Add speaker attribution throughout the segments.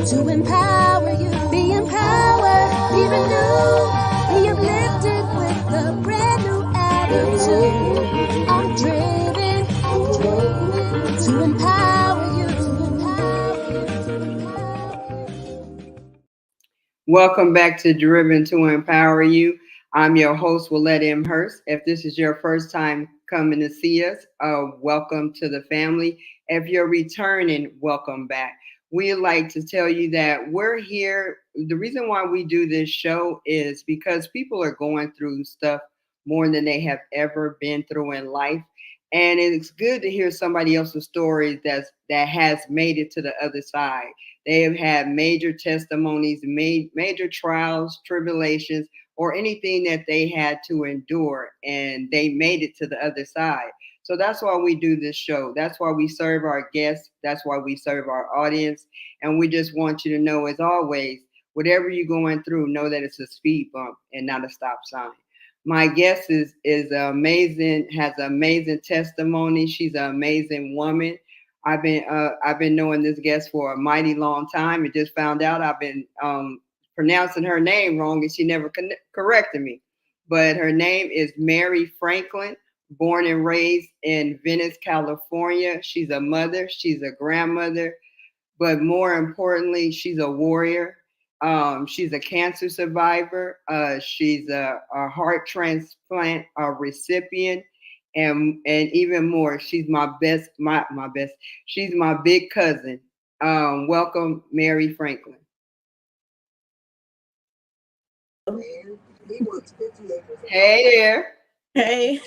Speaker 1: to empower you. Be empowered, be renewed, be uplifted with a brand new attitude. I'm driven to empower you.
Speaker 2: Welcome back to Driven to Empower You. I'm your host, Willette M Hurst. If this is your first time coming to see us, welcome to the family. If you're returning, welcome back. We'd like to tell you that we're here. The reason why we do this show is because people are going through stuff more than they have ever been through in life. And it's good to hear somebody else's story that has made it to the other side. They have had major testimonies, major trials, tribulations, or anything that they had to endure, and they made it to the other side. So that's why we do this show. That's why we serve our guests. That's why we serve our audience. And we just want you to know, as always, whatever you're going through, know that it's a speed bump and not a stop sign. My guest is amazing, has an amazing testimony. She's an amazing woman. I've been knowing this guest for a mighty long time, and just found out I've been pronouncing her name wrong, and she never corrected me. But her name is Mary Franklin, born and raised in Venice, California. She's a mother, she's a grandmother, but more importantly, she's a warrior. She's a cancer survivor. She's a heart transplant recipient, and even more, she's my best. She's my big cousin. Welcome, Mary Franklin. Hey there.
Speaker 3: Hey.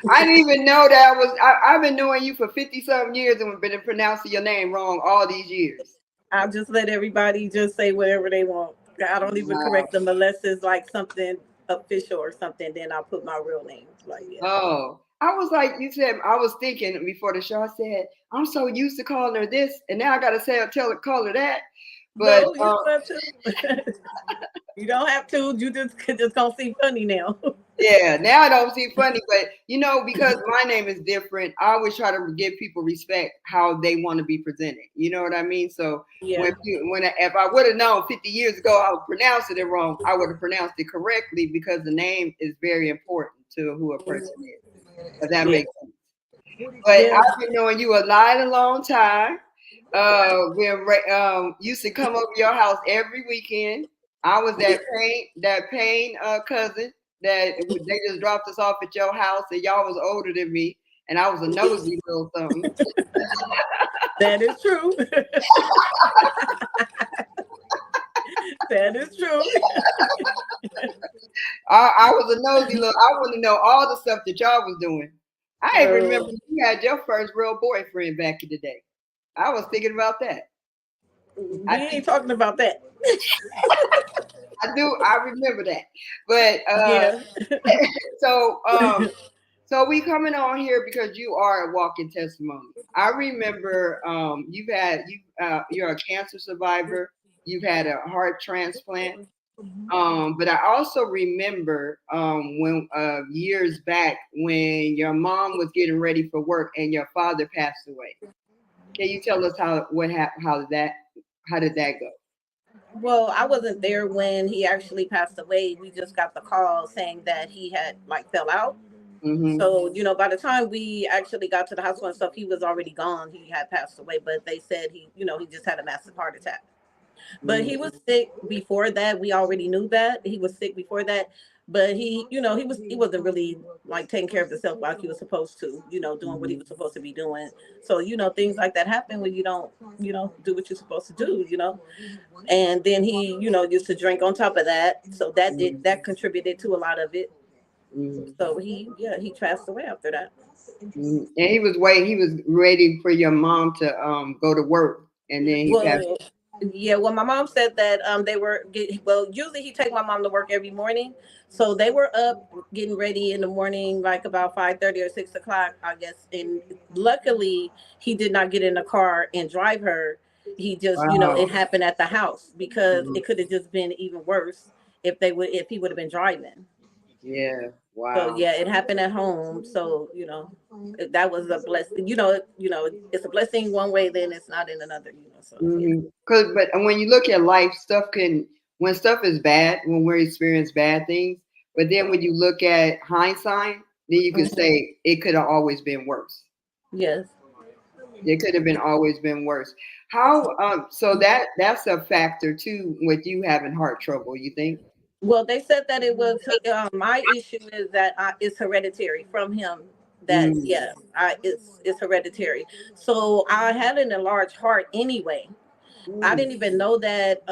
Speaker 2: I didn't even know that I've been knowing you for 50-something years and been pronouncing your name wrong all these years.
Speaker 3: I'll just let everybody just say whatever they want. I don't even correct them unless it's like something official or something. Then I'll put my real name. Like, yeah.
Speaker 2: Oh, I was like, you said, I was thinking before the show, I said, I'm so used to calling her this, and now I got to call her that. But
Speaker 3: no, you don't have to. You don't have to. You just gonna see funny now.
Speaker 2: Yeah, now I don't see funny, but because my name is different, I always try to give people respect how they want to be presented. You know what I mean? So
Speaker 3: yeah.
Speaker 2: If I would have known 50 years ago I was pronouncing it wrong, I would have pronounced it correctly, because the name is very important to who a person is. Does that make sense? But I've been knowing you a long time. We used to come over your house every weekend. I was that pain cousin that they just dropped us off at your house, and y'all was older than me, and I was a nosy little something.
Speaker 3: That is true. That is true.
Speaker 2: I was a nosy little. I want to know all the stuff that y'all was doing. I even remember you had your first real boyfriend back in the day. I was thinking about that.
Speaker 3: We ain't talking about that.
Speaker 2: I remember that. But so we coming on here because you are a walking testimony. I remember you're a cancer survivor. You've had a heart transplant. But I also remember when years back when your mom was getting ready for work and your father passed away. Can you tell us how did that go?
Speaker 3: Well, I wasn't there when he actually passed away. We just got the call saying that he had fell out. Mm-hmm. So, by the time we actually got to the hospital and stuff, he was already gone. He had passed away, but they said he just had a massive heart attack. But he was sick before that. We already knew that he was sick before that. But he wasn't really taking care of himself like he was supposed to, doing what he was supposed to be doing. So, things like that happen when you don't, do what you're supposed to do, And then he, used to drink on top of that. So that contributed to a lot of it. So he passed away after that.
Speaker 2: And he was ready for your mom to go to work, and then he passed.
Speaker 3: Yeah, well, my mom said that usually he take my mom to work every morning. So they were up getting ready in the morning, like about 5:30 or 6 o'clock, I guess. And luckily, he did not get in the car and drive her. He just, it happened at the house, because it could have just been even worse if he would have been driving.
Speaker 2: Yeah.
Speaker 3: So
Speaker 2: Wow.
Speaker 3: yeah, it happened at home. So that was a blessing. It's a blessing one way, then it's not in another. So yeah.
Speaker 2: Cause, but when you look at life, when stuff is bad, when we experience bad things, but then when you look at hindsight, then you can
Speaker 3: Mhm.
Speaker 2: say it could have always been worse.
Speaker 3: Yes.
Speaker 2: It could have been always been worse. How, so that's a factor too with you having heart trouble, you think?
Speaker 3: Well, they said that it was my issue is that it's hereditary from him. That
Speaker 2: Mm.
Speaker 3: yeah, it's hereditary. So I had an enlarged heart anyway. I
Speaker 2: Mm.
Speaker 3: didn't even know that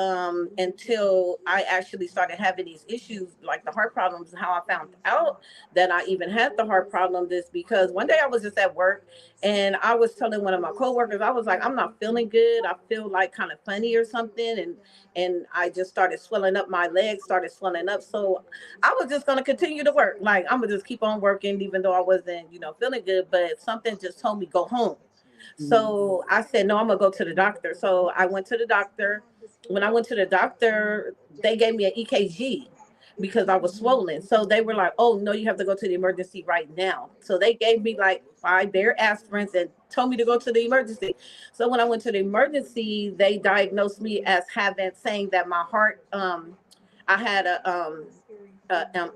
Speaker 3: until I actually started having these issues, like the heart problems. And how I found out that I even had the heart problem is because one day I was just at work and I was telling one of my coworkers, I was like, I'm not feeling good. I feel like kind of funny or something, and I just started swelling up. My legs started swelling up, so I was just gonna continue to work. Like I'm gonna just keep on working, even though I wasn't, feeling good. But something just told me go home.
Speaker 2: Mm.
Speaker 3: So I said, no, I'm gonna go to the doctor. So I went to the doctor. When I went to the doctor, they gave me an EKG because I was swollen. So they were like, oh no, you have to go to the emergency right now. So they gave me like 5 bare aspirins and told me to go to the emergency. So when I went to the emergency, they diagnosed me as saying that my heart, I had a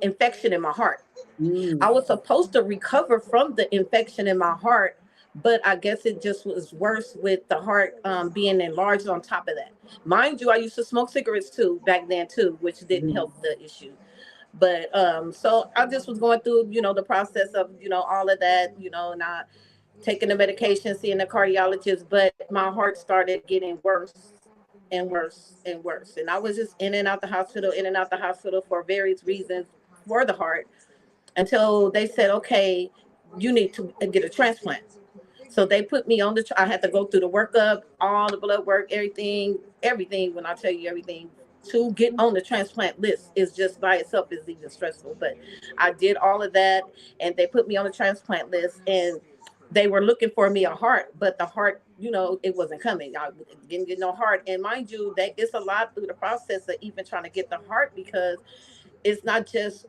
Speaker 3: infection in my heart. I
Speaker 2: Mm.
Speaker 3: was supposed to recover from the infection in my heart, but I guess it just was worse with the heart being enlarged on top of that. Mind you, I used to smoke cigarettes too back then too, which didn't
Speaker 2: Mm.
Speaker 3: help the issue. But so I just was going through, the process of, all of that, not taking the medication, seeing the cardiologist, but my heart started getting worse and worse and worse. And I was just in and out the hospital, in and out the hospital for various reasons for the heart until they said, okay, you need to get a transplant. So they put me on I had to go through the workup, all the blood work, everything. When I tell you everything, to get on the transplant list is just by itself is even stressful. But I did all of that, and they put me on the transplant list, and they were looking for me a heart, but the heart, it wasn't coming. I didn't get no heart. And mind you, that it's a lot through the process of even trying to get the heart because it's not just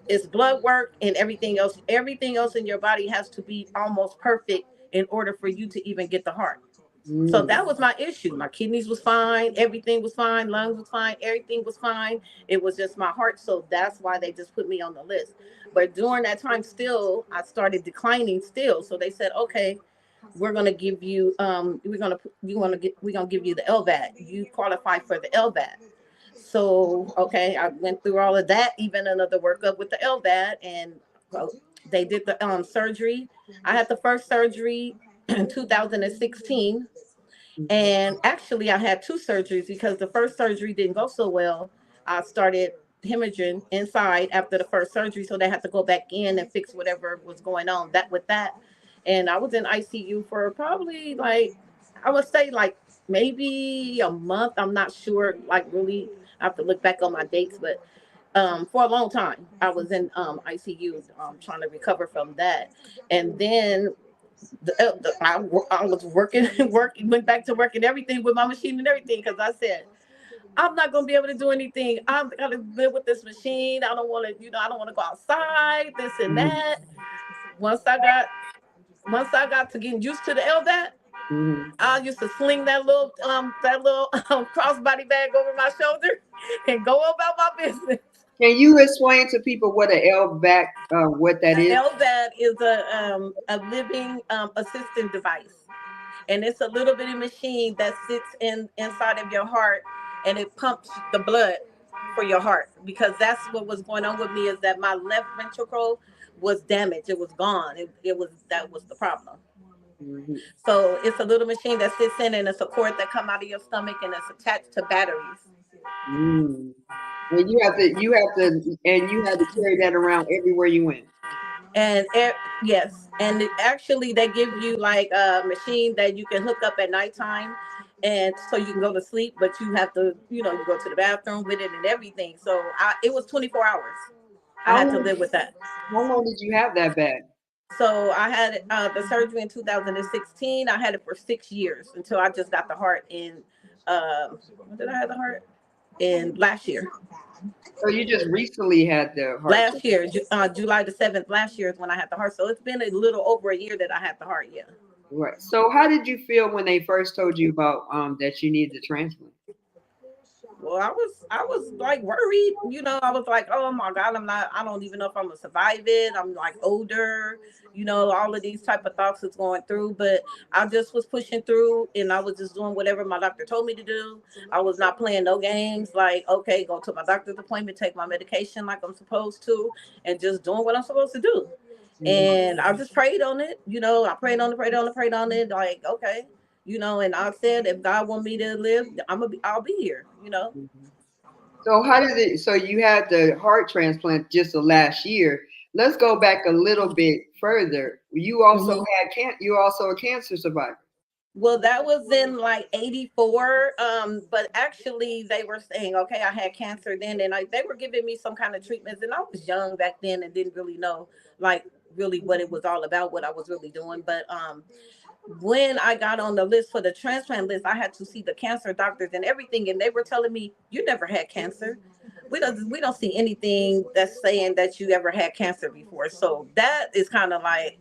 Speaker 3: it's blood work and everything else in your body has to be almost perfect in order for you to even get the heart. So
Speaker 2: Mm.
Speaker 3: that was my issue. My kidneys was fine, everything was fine, lungs was fine, everything was fine. It was just my heart. So that's why they just put me on the list. But during that time still I started declining still. So they said, okay, we're gonna give you we're gonna give you the LVAD. You qualify for the LVAD. So, okay, I went through all of that, even another workup with the LVAD, and well, they did the surgery. I had the first surgery in 2016, and actually, I had two surgeries because the first surgery didn't go so well. I started hemorrhaging inside after the first surgery, so they had to go back in and fix whatever was going on with that. And I was in ICU for probably like I would say like maybe a month. I'm not sure, like really. I have to look back on my dates, but for a long time I was in ICU trying to recover from that. And then I was working, working, went back to work and everything with my machine and everything because I said I'm not gonna be able to do anything. I'm gonna live with this machine. I don't want to, I don't want to go outside. This and
Speaker 2: Mm.
Speaker 3: that. Once I got, once I got to getting used to the LVAT,
Speaker 2: Mm.
Speaker 3: I used to sling that little crossbody bag over my shoulder and go about my business.
Speaker 2: Can you explain to people what a LVAC, what that is?
Speaker 3: LVAD is a living assistant device, and it's a little bitty machine that sits inside of your heart, and it pumps the blood for your heart because that's what was going on with me is that my left ventricle was damaged. It was gone. It was that was the problem.
Speaker 2: Mhm.
Speaker 3: So it's a little machine that sits in, and it's a cord that come out of your stomach, and it's attached to batteries.
Speaker 2: Mm. And you had to carry that around everywhere you went.
Speaker 3: And yes, and actually they give you like a machine that you can hook up at nighttime, and so you can go to sleep, but you have to, you go to the bathroom with it and everything. So it was 24 hours. I
Speaker 2: How
Speaker 3: had to
Speaker 2: long?
Speaker 3: live with that.
Speaker 2: How long did you have that bag?
Speaker 3: So I had the surgery in 2016. I had it for 6 years until I just got the heart in. When did I have the heart? in last year.
Speaker 2: So you just recently had the heart
Speaker 3: Last year,
Speaker 2: transplant.
Speaker 3: July the 7th, last year is when I had the heart. So it's been a little over a year that I had the heart. Yeah.
Speaker 2: Right. So how did you feel when they first told you about that you needed the transplant?
Speaker 3: Well, I was like worried, I was like, oh my God, I don't even know if I'm gonna survive it. I'm like older, all of these type of thoughts is going through, but I just was pushing through and I was just doing whatever my doctor told me to do. I was not playing no games, like, okay, go to my doctor's appointment, take my medication like I'm supposed to, and just doing what I'm supposed to do.
Speaker 2: Mhm.
Speaker 3: And I just prayed on it, I prayed on it, prayed on it, prayed on it, like, okay, and I said, if God want me to live, I'll be here.
Speaker 2: Mhm. So how did it? So you had the heart transplant just the last year. Let's go back a little bit further. You also
Speaker 3: Mhm.
Speaker 2: had You also a cancer survivor.
Speaker 3: Well, that was in like 84. But actually they were saying, okay, I had cancer then, and they were giving me some kind of treatments, and I was young back then and didn't really know like really what it was all about, what I was really doing. But when I got on the list for the transplant list, I had to see the cancer doctors and everything, and they were telling me, you never had cancer. We don't see anything that's saying that you ever had cancer before. So that is kind of like,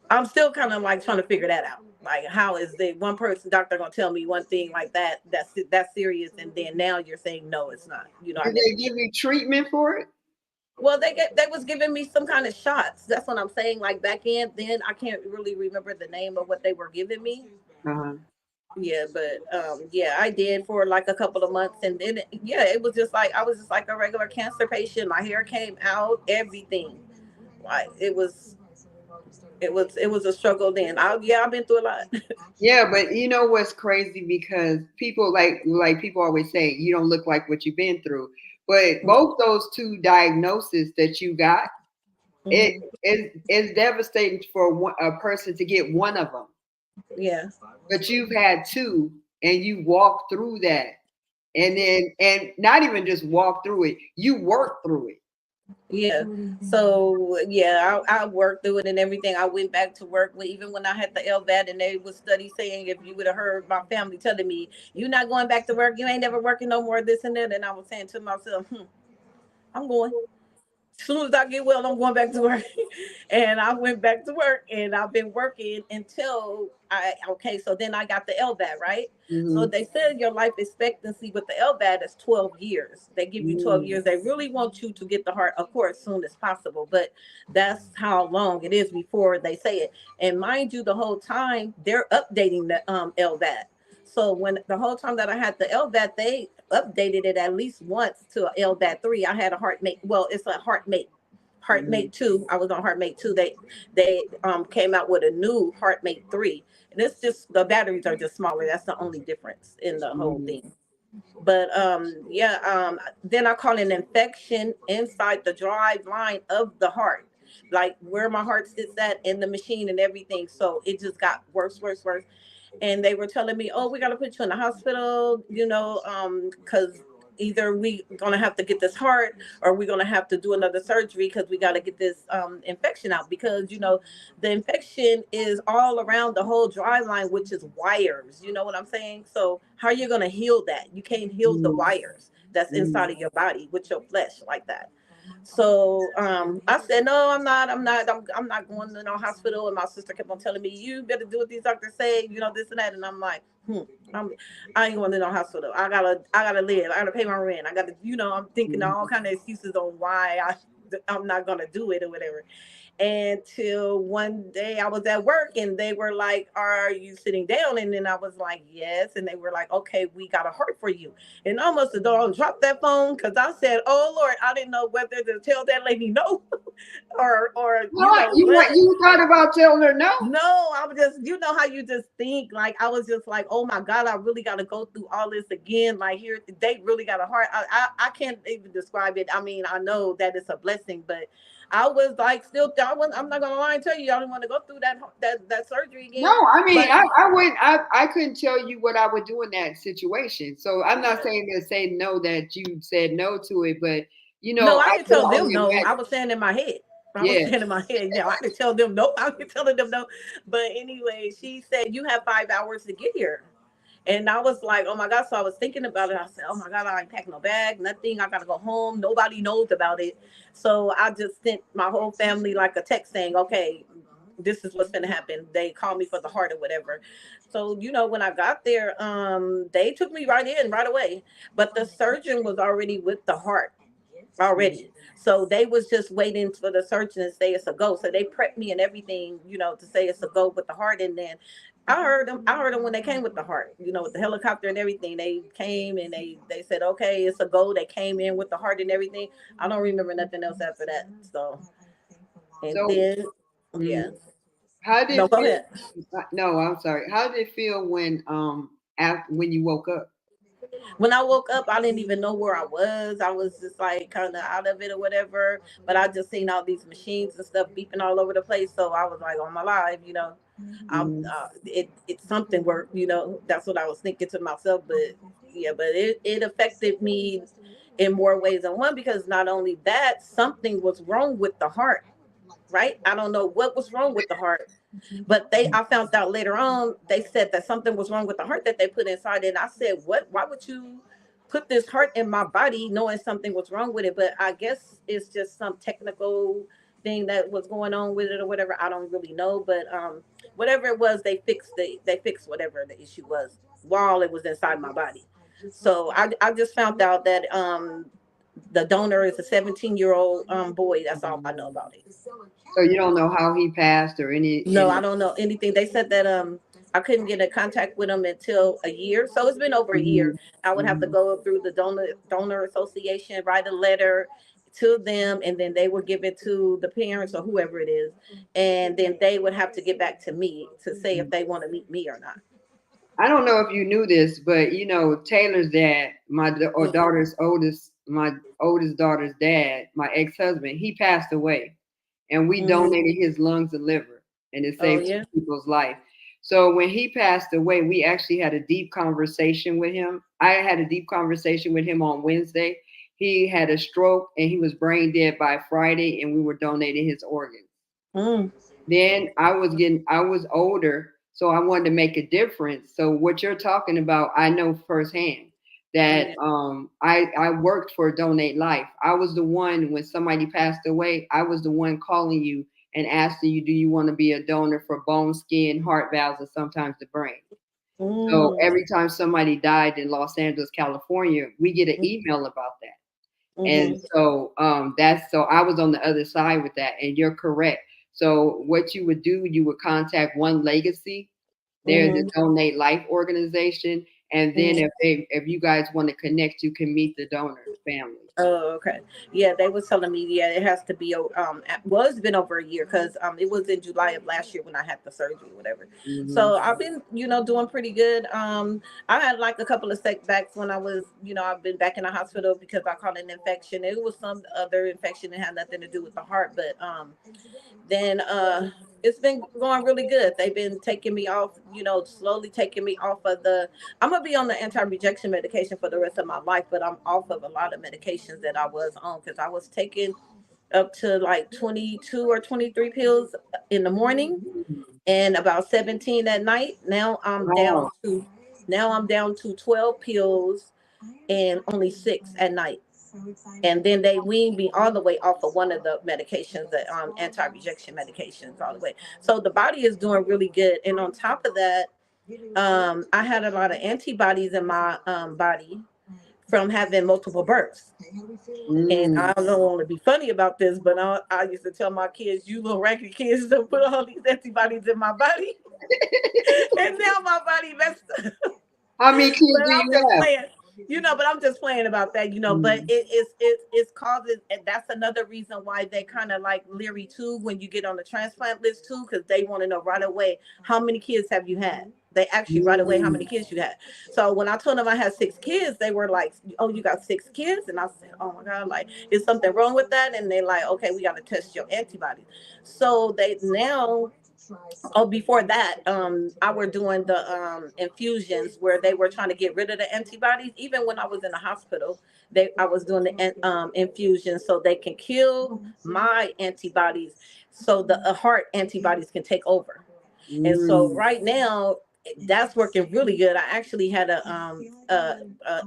Speaker 3: I'm still kind of like trying to figure that out. Like, how is the one person doctor gonna tell me one thing like that's serious, and then now you're saying no, it's not. I
Speaker 2: Did
Speaker 3: never
Speaker 2: they
Speaker 3: did.
Speaker 2: give you treatment for it?
Speaker 3: Well, they was giving me some kind of shots. That's what I'm saying. Like back in then, I can't really remember the name of what they were giving me.
Speaker 2: Uh-huh.
Speaker 3: Yeah, but yeah, I did for like a couple of months, and then yeah, it was just like I was just like a regular cancer patient. My hair came out, everything. Like it was a struggle then. I've been through a lot.
Speaker 2: Yeah, but you know what's crazy because people like people always say you don't look like what you've been through. But both those two diagnoses that you got, it
Speaker 3: Hmm.
Speaker 2: is devastating for a person to get one of them.
Speaker 3: Yeah.
Speaker 2: But you've had two, and you walked through that, and not even just walk through it, you work through it.
Speaker 3: Yeah. So yeah, I worked through it and everything. I went back to work even when I had the LVAD, and they was study saying, if you would have heard my family telling me, you're not going back to work, you ain't never working no more, this and that. And I was saying to myself, I'm going. As soon as I get well, I'm going back to work. And I went back to work, and I've been working until okay, so then I got the LVAD, right? So
Speaker 2: Hmm.
Speaker 3: they said your life expectancy with the LVAD is 12 years. They give you 12
Speaker 2: Mm.
Speaker 3: years. They really want you to get the heart, of course, as soon as possible, but that's how long it is before they say it. And mind you, the whole time they're updating the LVAD. So when the whole time that I had the LVAD, they updated it at least once to a LVAD 3. I had a heartmate. Well, it's a heartmate.
Speaker 2: Mhm.
Speaker 3: Heartmate 2. I was on Heartmate 2. They came out with a new Heartmate 3. And it's just the batteries are just smaller. That's the only difference in the whole
Speaker 2: Mhm.
Speaker 3: thing. But yeah, then I caught an infection inside the drive line of the heart, like where my heart sits at in the machine and everything. So it just got worse, worse, worse. And they were telling me, "Oh, we got to put you in the hospital, because either we gonna have to get this heart, or we're gonna have to do another surgery because we got to get this infection out, because the infection is all around the whole drive line, which is wires. You know what I'm saying? So how are you gonna heal that? You can't heal the
Speaker 2: Mhm.
Speaker 3: wires that's inside
Speaker 2: Mhm.
Speaker 3: of your body with your flesh like that." So I said, no, I'm not going to no hospital. And my sister kept on telling me, you better do what these doctors say, this and that. And I'm like, I'm, I ain't going to no hospital. I gotta live. I gotta pay my rent. I gotta, I'm thinking all kind of excuses on why I'm not gonna do it or whatever. Until one day I was at work, and they were like, are you sitting down? And then I was like, yes. And they were like, okay, we got a heart for you. And I must have dropped that phone, because I said, oh Lord, I didn't know whether to tell that lady no, or
Speaker 2: What
Speaker 3: what.
Speaker 2: you thought about telling her no?
Speaker 3: No, I was just, how you just think, like, I was just like, oh my God, I really got to go through all this again. Like, here, they really got a heart. I can't even describe it. I mean, I know that it's a blessing, but I was like, still, I'm not going to lie and tell you, I didn't want to go through that surgery
Speaker 2: No,
Speaker 3: again.
Speaker 2: I mean,
Speaker 3: But
Speaker 2: I wouldn't. I couldn't tell you what I would do in that situation. So I'm not saying to say no that you said no to it, but
Speaker 3: no, I
Speaker 2: I
Speaker 3: didn't
Speaker 2: can
Speaker 3: tell them
Speaker 2: only
Speaker 3: no. I
Speaker 2: imagine.
Speaker 3: was saying in my head. I was
Speaker 2: Yeah.
Speaker 3: saying in my head, I didn't tell them no. I was telling them no. But anyway, she said, you have 5 hours to get here. And I was like, oh my God. So I was thinking about it. I said, oh my God, I ain't packed no bag, nothing. I got to go home. Nobody knows about it. So I just sent my whole family like a text saying, okay, this is what's going to happen. They called me for the heart or whatever. So, when I got there, they took me right in right away. But the surgeon was already with the heart already. So they was just waiting for the surgeon to say it's a go. So they prepped me and everything, to say it's a go with the heart. And then I heard them when they came with the heart, with the helicopter and everything. They came and they said, okay, it's a go. They came in with the heart and everything. I don't remember nothing else after that. So, and
Speaker 2: So,
Speaker 3: then,
Speaker 2: mm,
Speaker 3: yeah.
Speaker 2: how did
Speaker 3: No,
Speaker 2: it
Speaker 3: go
Speaker 2: feel?
Speaker 3: ahead.
Speaker 2: No, I'm sorry. How did it feel when after when you woke up?
Speaker 3: When I woke up, I didn't even know where I was. I was just like kind of out of it or whatever. But I just seen all these machines and stuff beeping all over the place. So I was like, on my life,
Speaker 2: Mhm.
Speaker 3: it's something work. That's what I was thinking to myself. But yeah, but it affected me in more ways than one, because not only that, something was wrong with the heart. Right? I don't know what was wrong with the heart, but I found out later on, they said that something was wrong with the heart that they put inside. And I said, what? Why would you put this heart in my body knowing something was wrong with it? But I guess it's just some technical thing that was going on with it or whatever. I don't really know. But whatever it was, they fixed whatever the issue was while it was inside my body. So I just found out that the donor is a 17-year-old boy. That's all I know about it.
Speaker 2: So you don't know how he passed or
Speaker 3: No, I don't know anything. They said that I couldn't get in contact with them until a year. So it's been over a year.
Speaker 2: Mhm,
Speaker 3: I would have to
Speaker 2: mhm.
Speaker 3: go through the donor association, write a letter to them, and then they would give it to the parents or whoever it is, and then they would have to get back to me to say if they want to meet me or not.
Speaker 2: I don't know if you knew this, but Taylor's dad, or
Speaker 3: Mhm.
Speaker 2: my oldest daughter's dad, my ex-husband, he passed away, and we
Speaker 3: Mhm.
Speaker 2: donated his lungs and liver, and it
Speaker 3: Oh
Speaker 2: saved two
Speaker 3: yeah.
Speaker 2: people's life. So when he passed away, we actually had a deep conversation with him. I had a deep conversation with him on Wednesday. He had a stroke and he was brain dead by Friday, and we were donating his organs.
Speaker 3: Mm.
Speaker 2: Then I was older, so I wanted to make a difference. So what you're talking about, I know firsthand that
Speaker 3: Yeah.
Speaker 2: I worked for Donate Life. I was the one when somebody passed away, I was the one calling you and asking you, do you want to be a donor for bone, skin, heart valves, and sometimes the brain? So
Speaker 3: Mm.
Speaker 2: every time somebody died in Los Angeles, California, we get an email about that. And
Speaker 3: Mhm.
Speaker 2: so that's so I was on the other side with that, and you're correct. So what you would do, you would contact One Legacy. They're the
Speaker 3: Mhm.
Speaker 2: Donate Life organization, and then
Speaker 3: Mhm.
Speaker 2: if you guys want to connect, you can meet the donor family.
Speaker 3: Oh, okay. Yeah, they was telling me, yeah, it has to be well, it's been over a year, because it was in July of last year when I had the surgery, whatever.
Speaker 2: Hmm.
Speaker 3: So I've been, doing pretty good. I had like a couple of setbacks when I was, I've been back in the hospital because I caught an infection. It was some other infection that had nothing to do with the heart, but then it's been going really good. They've been taking me off, slowly taking me off of I'm gonna be on the anti-rejection medication for the rest of my life, but I'm off of a lot of medications that I was on, because I was taking up to like 22 or 23 pills in the morning and about 17 at night.
Speaker 2: Wow.
Speaker 3: Now I'm down to 12 pills and only 6 at night. And then they weaned me all the way off of one of the medications, the anti-rejection medications, all the way. So the body is doing really good. And on top of that, I had a lot of antibodies in my body from having multiple births. And
Speaker 2: Mm.
Speaker 3: I don't want to be funny about this, but I used to tell my kids, "You little raggedy kids, don't put all these antibodies in my body." And now my body messed up.
Speaker 2: How many kids
Speaker 3: But
Speaker 2: do
Speaker 3: I'm
Speaker 2: you
Speaker 3: just
Speaker 2: have?
Speaker 3: playing, but I'm just playing about that, But
Speaker 2: Mm.
Speaker 3: it's causes, and that's another reason why they kind of like leery too when you get on the transplant list too, because they want to know right away, how many kids have you had. They ask you right away how many
Speaker 2: Mm.
Speaker 3: kids you had. So when I told them I had 6 kids, they were like, "Oh, you got 6 kids?" And I said, "Oh my God, like, is something wrong with that?" And they're like, "Okay, we got to test your antibodies." So they now, oh, before that, I were doing the infusions where they were trying to get rid of the antibodies. Even when I was in the hospital, I was doing the infusion so they can kill my antibodies, so the heart antibodies can take over. And so
Speaker 2: Mm.
Speaker 3: right now, that's working really good. I actually had a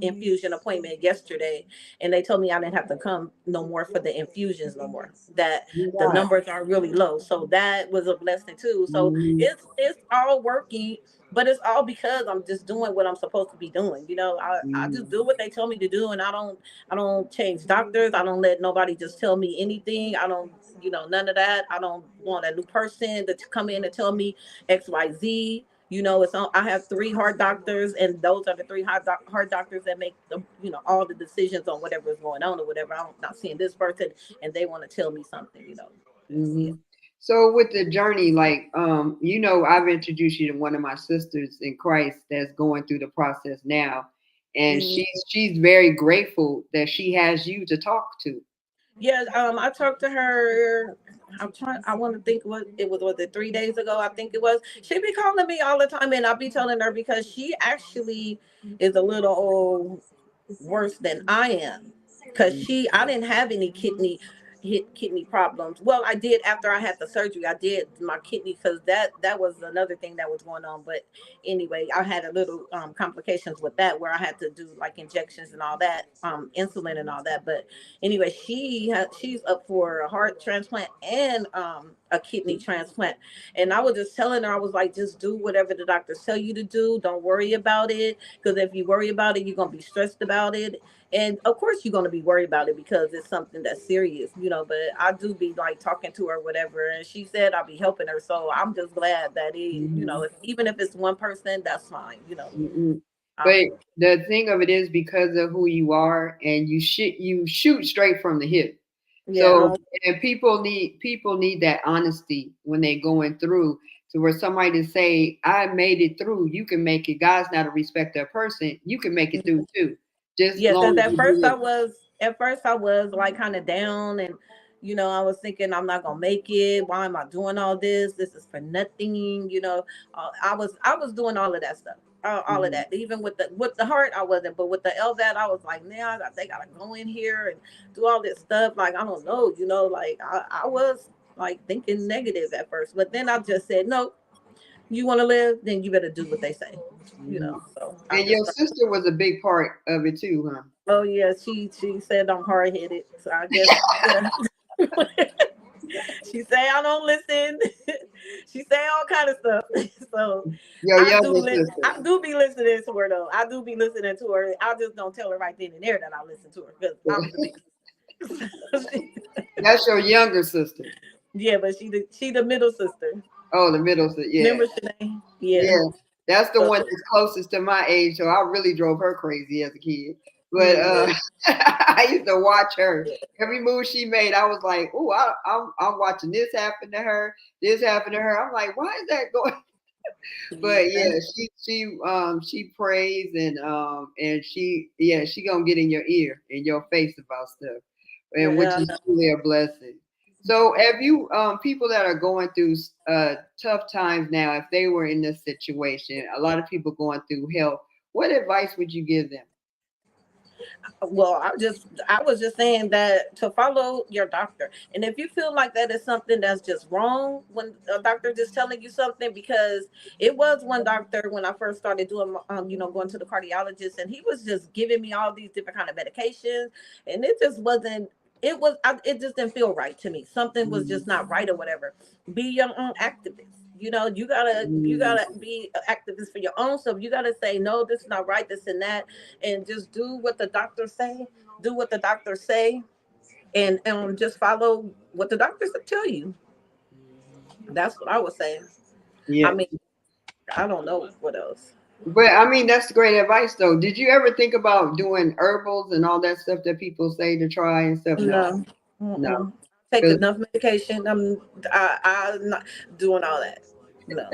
Speaker 3: infusion appointment yesterday, and they told me I didn't have to come no more for the infusions no more. That the
Speaker 2: Wow.
Speaker 3: numbers are really low, so that was a blessing too. So
Speaker 2: Mhm.
Speaker 3: it's all working, but it's all because I'm just doing what I'm supposed to be doing. I just
Speaker 2: Mhm.
Speaker 3: do what they tell me to do, and I don't change doctors. I don't let nobody just tell me anything. I don't, none of that. I don't want a new person to come in and tell me XYZ. It's on. I have three heart doctors, and those are the three heart doctors that make all the decisions on whatever is going on or whatever. I'm not seeing this person, and they want to tell me something. Yeah.
Speaker 2: Mhm. So with the journey, like I've introduced you to one of my sisters in Christ that's going through the process now, and
Speaker 3: Mhm.
Speaker 2: she's very grateful that she has you to talk to.
Speaker 3: Yeah, I talked to her. I want to think what it was it 3 days ago? I think it was. She be calling me all the time, and I'll be telling her because she actually is a little worse than I am. Because I didn't have any kidney problems. Well, I did after I had the surgery. I did my kidney because that was another thing that was going on. But anyway, I had a little complications with that where I had to do like injections and all that, insulin and all that. But anyway, she's up for a heart transplant and a kidney transplant. And I was just telling her, I was like, just do whatever the doctors tell you to do. Don't worry about it, because if you worry about it, you're gonna be stressed about it. And of course, you're gonna be worried about it because it's something that's serious. But I do be like talking to her, whatever, and she said I'll be helping her. So I'm just glad that
Speaker 2: Mhm.
Speaker 3: even if it's one person, that's fine.
Speaker 2: Mhm.
Speaker 3: Um,
Speaker 2: But the thing of it is because of who you are, and you shoot straight from the hip. So
Speaker 3: yeah,
Speaker 2: and people need that honesty when they're going through, to where somebody to say, I made it through, you can make it. God's not a respecter of person. You can make it through too. Just
Speaker 3: yeah.
Speaker 2: long
Speaker 3: Because
Speaker 2: as you do it.
Speaker 3: at first I was like kind of down, and I was thinking I'm not gonna make it. Why am I doing all this? This is for nothing. I was doing all of that stuff. All of
Speaker 2: Mhm.
Speaker 3: that, even with the heart, I wasn't, but with the LVAD, I was like, nah, they gotta go in here and do all this stuff. Like, I don't know, like I was like thinking negative at first, but then I just said, no, you want to live, then you better do what they say.
Speaker 2: Mhm.
Speaker 3: So I
Speaker 2: And
Speaker 3: just
Speaker 2: your sister was a big part of it too, huh?
Speaker 3: Oh yeah, she said I'm hard headed, so I guess yeah. She say I don't listen. She say all kind of stuff. So
Speaker 2: Your younger sister.
Speaker 3: I do be listening to her though. I do be listening to her. I just don't tell her right then and there that I listen to her because I'm the biggest.
Speaker 2: That's your younger sister.
Speaker 3: Yeah, but she the middle sister.
Speaker 2: Oh, the middle sister. Yeah.
Speaker 3: Remember Shanae? Yeah.
Speaker 2: Yeah, that's the
Speaker 3: So
Speaker 2: one that's closest to my age. So I really drove her crazy as a kid. But
Speaker 3: yeah.
Speaker 2: I used to watch her. Every move she made, I was like, "Oh, I'm watching this happen to her. This happened to her." I'm like, "Why is that going?" But
Speaker 3: Yeah.
Speaker 2: yeah, she prays, and she gonna get in your ear, in your face about stuff, and which
Speaker 3: Yeah.
Speaker 2: is truly a blessing. So, have you people that are going through tough times now, if they were in this situation, a lot of people going through health, what advice would you give them?
Speaker 3: Well, I was just saying that to follow your doctor. And if you feel like that is something that's just wrong when a doctor just telling you something, because it was one doctor when I first started doing going to the cardiologist, and he was just giving me all these different kind of medications, and it just wasn't it just didn't feel right to me. Something was just not right or whatever. Be your own activist. You gotta be an activist for your own self. You gotta say no, this is not right, this and that, and just do what the doctors say. Do what the doctors say, and just follow what the doctors tell you. That's what I was saying. I
Speaker 2: Yeah.
Speaker 3: mean, I don't know what else.
Speaker 2: But I mean, that's great advice, though. Did you ever think about doing herbals and all that stuff that people say to try and stuff? No,
Speaker 3: No,
Speaker 2: no.
Speaker 3: mm-mm. Take
Speaker 2: 'Cause
Speaker 3: enough medication. I'm not doing all that. No.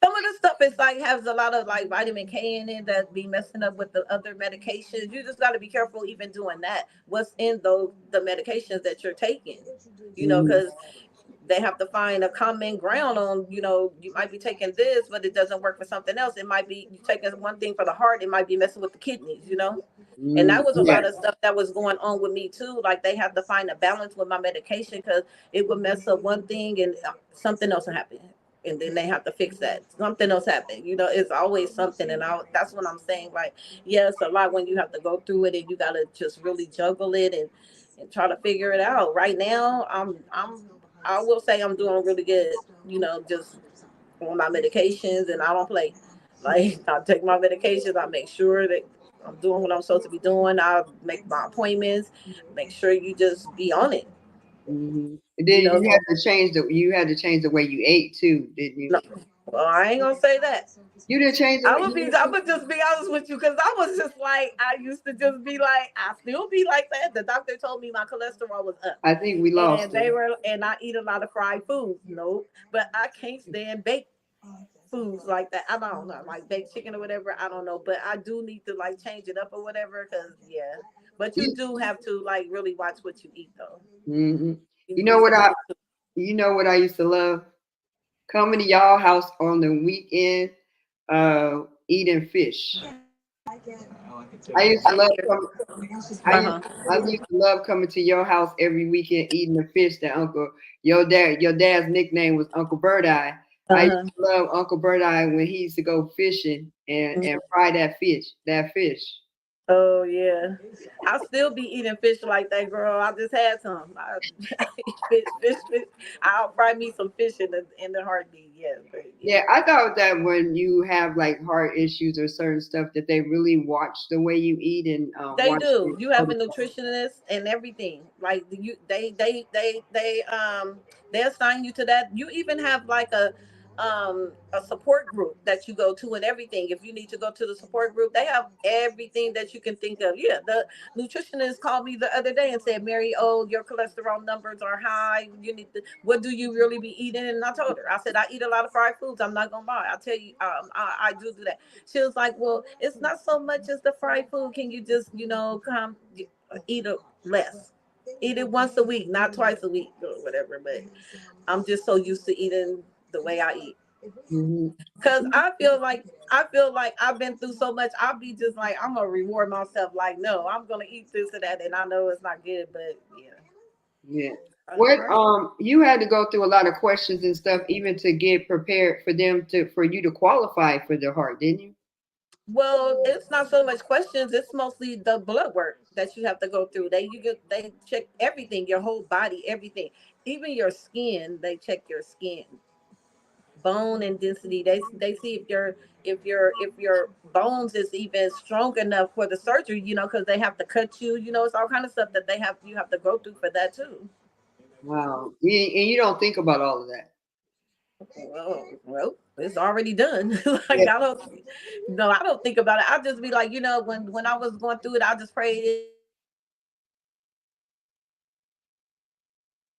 Speaker 3: Some of the stuff is like has a lot of like vitamin K in it that be messing up with the other medications. You just got to be careful even doing that. What's in those the medications that you're taking?
Speaker 2: mhm,
Speaker 3: Because they have to find a common ground on. You might be taking this, but it doesn't work for something else. It might be you taking one thing for the heart. It might be messing with the kidneys. And that was a
Speaker 2: yeah.
Speaker 3: lot of stuff that was going on with me too. Like they have to find a balance with my medication because it would mess up one thing and something else will happen. and then they have to fix that. Something else happened. It's always something, and that's what I'm saying. Like, yeah, it's a lot when you have to go through it, and you gotta just really juggle it and try to figure it out. Right now, I will say I'm doing really good. Just on my medications, and I don't play. Like, I take my medications. I make sure that I'm doing what I'm supposed to be doing. I make my appointments. Make sure you just be on it.
Speaker 2: Mm-hmm. And then you had to change the way you ate too, didn't you?
Speaker 3: No, well, I ain't gonna say that.
Speaker 2: You didn't change the way.
Speaker 3: I'm gonna just be honest with you, because I was just like, I used to just be like, I still be like that. The doctor told me my cholesterol was up.
Speaker 2: I think we lost.
Speaker 3: And and I eat a lot of fried foods. No, but I can't stand baked foods like that. I don't know, like baked chicken or whatever. I don't know, but I do need to like change it up or whatever. Cause yeah, but you do have to like really watch what you eat though.
Speaker 2: Mm-hmm. You know what I used to love? Coming to y'all house on the weekend, eating fish. I used to love coming to your house every weekend eating the fish that your dad's nickname was Uncle Bird Eye. I used to love Uncle Bird Eye when he used to go fishing and fry that fish.
Speaker 3: Oh yeah, I'll still be eating fish like that, girl. I just had some. I eat fish. I'll fry me some fish in the heartbeat.
Speaker 2: Yeah, I thought that when you have like heart issues or certain stuff, that they really watch the way you eat and
Speaker 3: they do. You have a nutritionist and everything. Like they assign you to that. You even have like a support group that you go to and everything. If you need to go to the support group, they have everything that you can think of. Yeah, the nutritionist called me the other day and said, Mary, your cholesterol numbers are high. You need to, what do you really be eating? And I told her, I said, I eat a lot of fried foods. I'm not gonna lie. I tell you, I do that. She was like, well, it's not so much as the fried food. Can you just, come eat less? Eat it once a week, not twice a week or whatever. But I'm just so used to eating the way I eat. Because I feel like I've been through so much. I'll be just like, I'm gonna reward myself. Like, no, I'm gonna eat this and that, and I know it's not good, but
Speaker 2: yeah. What you had to go through a lot of questions and stuff even to get prepared for you to qualify for the heart, didn't you?
Speaker 3: Well, it's not so much questions. It's mostly the blood work that you have to go through. They check everything, your whole body, everything, even your skin. They check your skin, bone and density. They see if your bones is even strong enough for the surgery. Because they have to cut you. It's all kind of stuff that you have to go through for that too.
Speaker 2: Wow, and you don't think about all of that.
Speaker 3: Well, it's already done. Like, yeah. I don't think about it. I just be like, when I was going through it, I just prayed.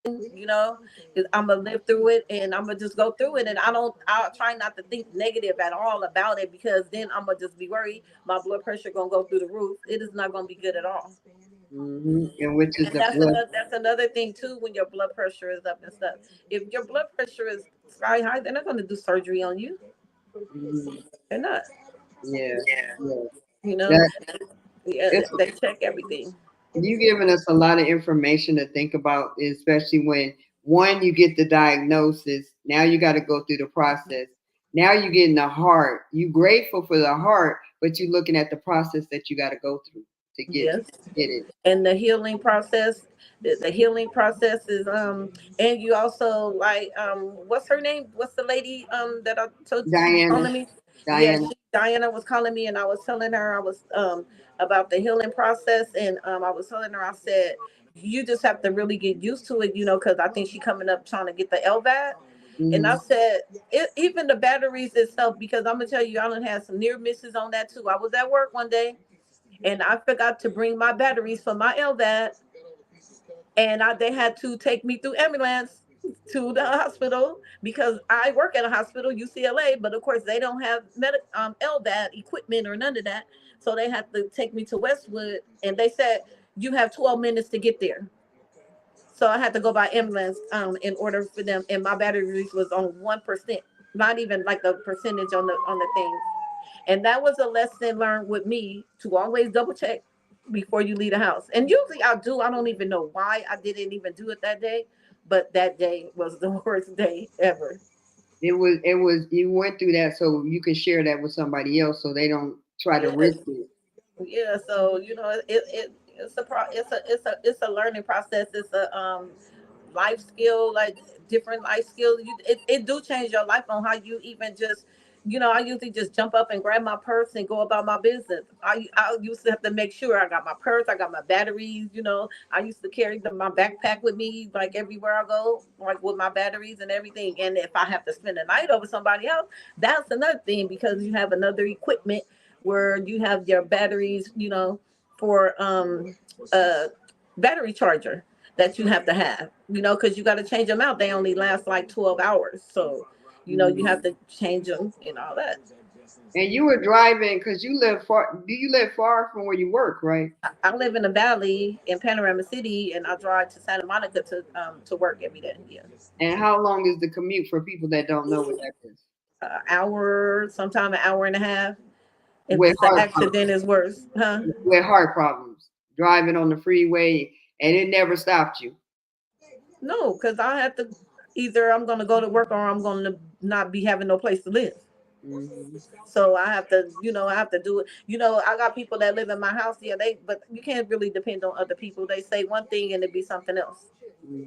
Speaker 3: I'm gonna live through it, and I'm gonna just go through it, and I'll try not to think negative at all about it, because then I'm gonna just be worried my blood pressure gonna go through the roof. It is not gonna be good at all. That's another thing too. When your blood pressure is up and stuff, if your blood pressure is sky high, they're not going to do surgery on you. They're not.
Speaker 2: Yeah.
Speaker 3: They check everything.
Speaker 2: You giving us a lot of information to think about, especially when you get the diagnosis. Now you got to go through the process. Now you're getting the heart. You grateful for the heart, but you're looking at the process that you got to go through to get it.
Speaker 3: And the healing process. The healing process is and you also like what's her name? What's the lady that I told you
Speaker 2: Diana.
Speaker 3: calling me?
Speaker 2: Diana.
Speaker 3: Diana was calling me, and I was telling her I was about the healing process, and I was telling her, I said, you just have to really get used to it, because I think she's coming up trying to get the LVAD. And I said, even the batteries itself, because I'm gonna tell you, I done had some near misses on that too. I was at work one day, and I forgot to bring my batteries for my LVAD, and they had to take me through ambulance to the hospital, because I work at a hospital, UCLA, but of course they don't have LVAD equipment or none of that. So they had to take me to Westwood, and they said, you have 12 minutes to get there. So I had to go by ambulance in order for them, and my batteries was on 1%, not even like the percentage on the thing. And that was a lesson learned with me, to always double check before you leave the house. And usually I do. I don't even know why I didn't even do it that day, but that day was the worst day ever.
Speaker 2: You went through that so you can share that with somebody else so they don't try to
Speaker 3: Yes.
Speaker 2: risk it.
Speaker 3: Yeah, so it's a learning process. It's a life skill, like different life skills. It do change your life on how you even just, I usually just jump up and grab my purse and go about my business. I used to have to make sure I got my purse, I got my batteries. I used to carry my backpack with me like everywhere I go, like with my batteries and everything. And if I have to spend the night over somebody else, that's another thing, because you have another equipment where you have your batteries, for a battery charger that you have to have, because you got to change them out. They only last like 12 hours. So, you have to change them and all that.
Speaker 2: And you were driving because you live far. Do you live far from where you work, right?
Speaker 3: I live in the valley in Panorama City, and I drive to Santa Monica to work every day. Yeah.
Speaker 2: And how long is the commute for people that don't know what that is?
Speaker 3: Hour, sometime an hour and a half. If
Speaker 2: With
Speaker 3: it's an
Speaker 2: heart
Speaker 3: accident,
Speaker 2: problems.
Speaker 3: is worse, huh?
Speaker 2: With heart problems, driving on the freeway, and it never stopped you.
Speaker 3: No, because I have to, either I'm going to go to work or I'm going to not be having no place to live. Mm-hmm. So I have to, I have to do it. I got people that live in my house. Yeah, but you can't really depend on other people. They say one thing and it be something else. Mm-hmm.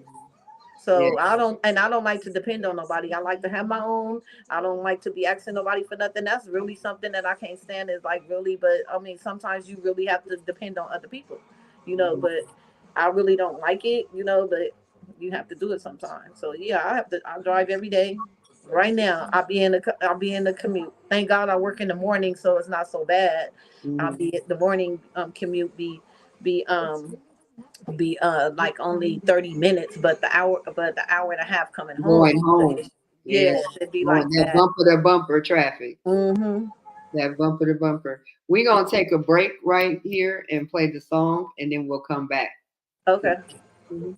Speaker 3: So yeah. I don't like to depend on nobody. I like to have my own. I don't like to be asking nobody for nothing. That's really something that I can't stand, is like really, but I mean, sometimes you really have to depend on other people, mm-hmm. But I really don't like it, but you have to do it sometimes. So yeah, I drive every day. Right now, I'll be in the commute. Thank God I work in the morning, so it's not so bad. Mm-hmm. I'll be at the morning commute be like only 30 minutes, but the hour and a half coming home.
Speaker 2: Going home.
Speaker 3: Yes, it'd be like
Speaker 2: that bumper to bumper traffic.
Speaker 3: Mm-hmm.
Speaker 2: That bumper to bumper. We're gonna take a break right here and play the song, and then we'll come back.
Speaker 3: Okay.
Speaker 2: Mm-hmm.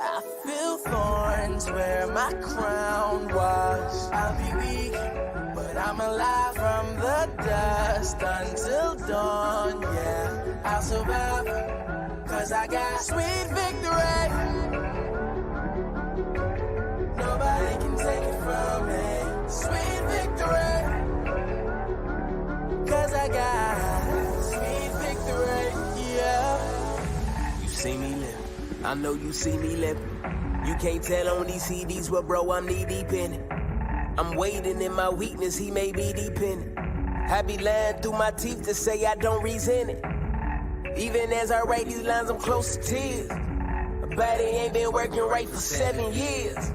Speaker 4: I feel thorns where my crown was. I'll be weak, but I'm alive from the dust until dawn. Yeah, I'll survive, cause I got sweet victory. Nobody can take it from me. Sweet victory, cause I got sweet victory. Yeah. You see me live, I know you see me living. You can't tell on these CDs, but bro, I'm knee deep in it. I'm waiting in my weakness, he may be dependent. I be lying through my teeth to say I don't resent it. Even as I write these lines, I'm close to tears. My body ain't been working right for 7 years. So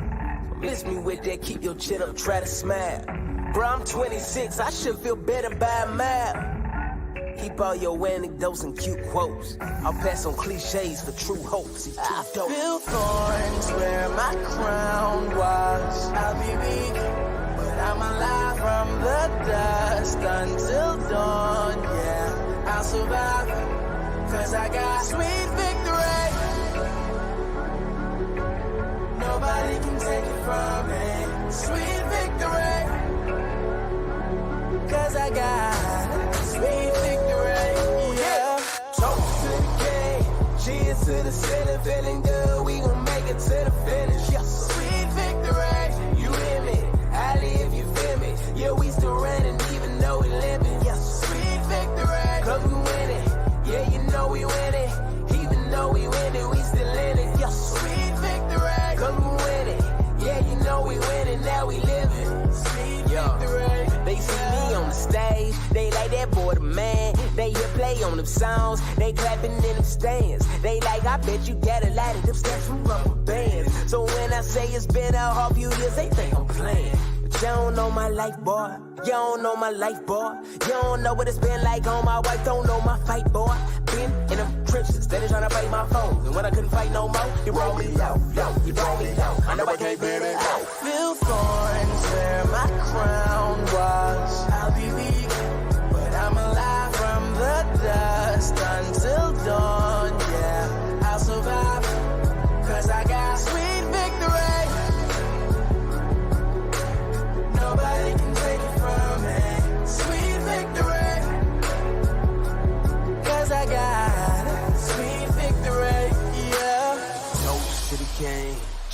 Speaker 4: miss me with that, keep your chin up, try to smile. Bro, I'm 26, I should feel better by a mile. Keep all your anecdotes and cute quotes. I'll pass on cliches for true hopes. I feel thorns where my crown was. I'll be weak, but I'm alive from the dust until dawn. Yeah, I'll survive, cause I got sweet victory. Nobody can take it from me. Sweet victory, cause I got sweet victory. Cheers to the ceiling, feeling good, we gon' make it to the finish. Yeah. Sweet victory, you hear me? Ali, if you feel me. Yeah, we still running even though we limping. Yeah. Sweet victory, cause we winning. Yeah, you know we winning. Even though we winning, we still in it. Yeah. Sweet victory, cause we winning. Yeah, you know we winning, now we living. Sweet victory. They see me on the stage, they like that boy the man. They hear play on them songs, they clapping in them stands. They like, I bet you got a lot of them steps from rubber bands. So when I say it's been a half few years, they think I'm playing. But you don't know my life, boy. You don't know my life, boy. You don't know what it's been like on my wife, don't know my fight, boy. Been in them trenches, steady trying to fight my foes. And when I couldn't fight no more, you rolled me out, you rolled me out. I know I can't bear it out. Feel thorns where my crown was. I'll be weak, but I'm alive from the dust until dawn. Yeah, I'll survive, cause I got sweet victory. Nobody can take it from me. Sweet victory,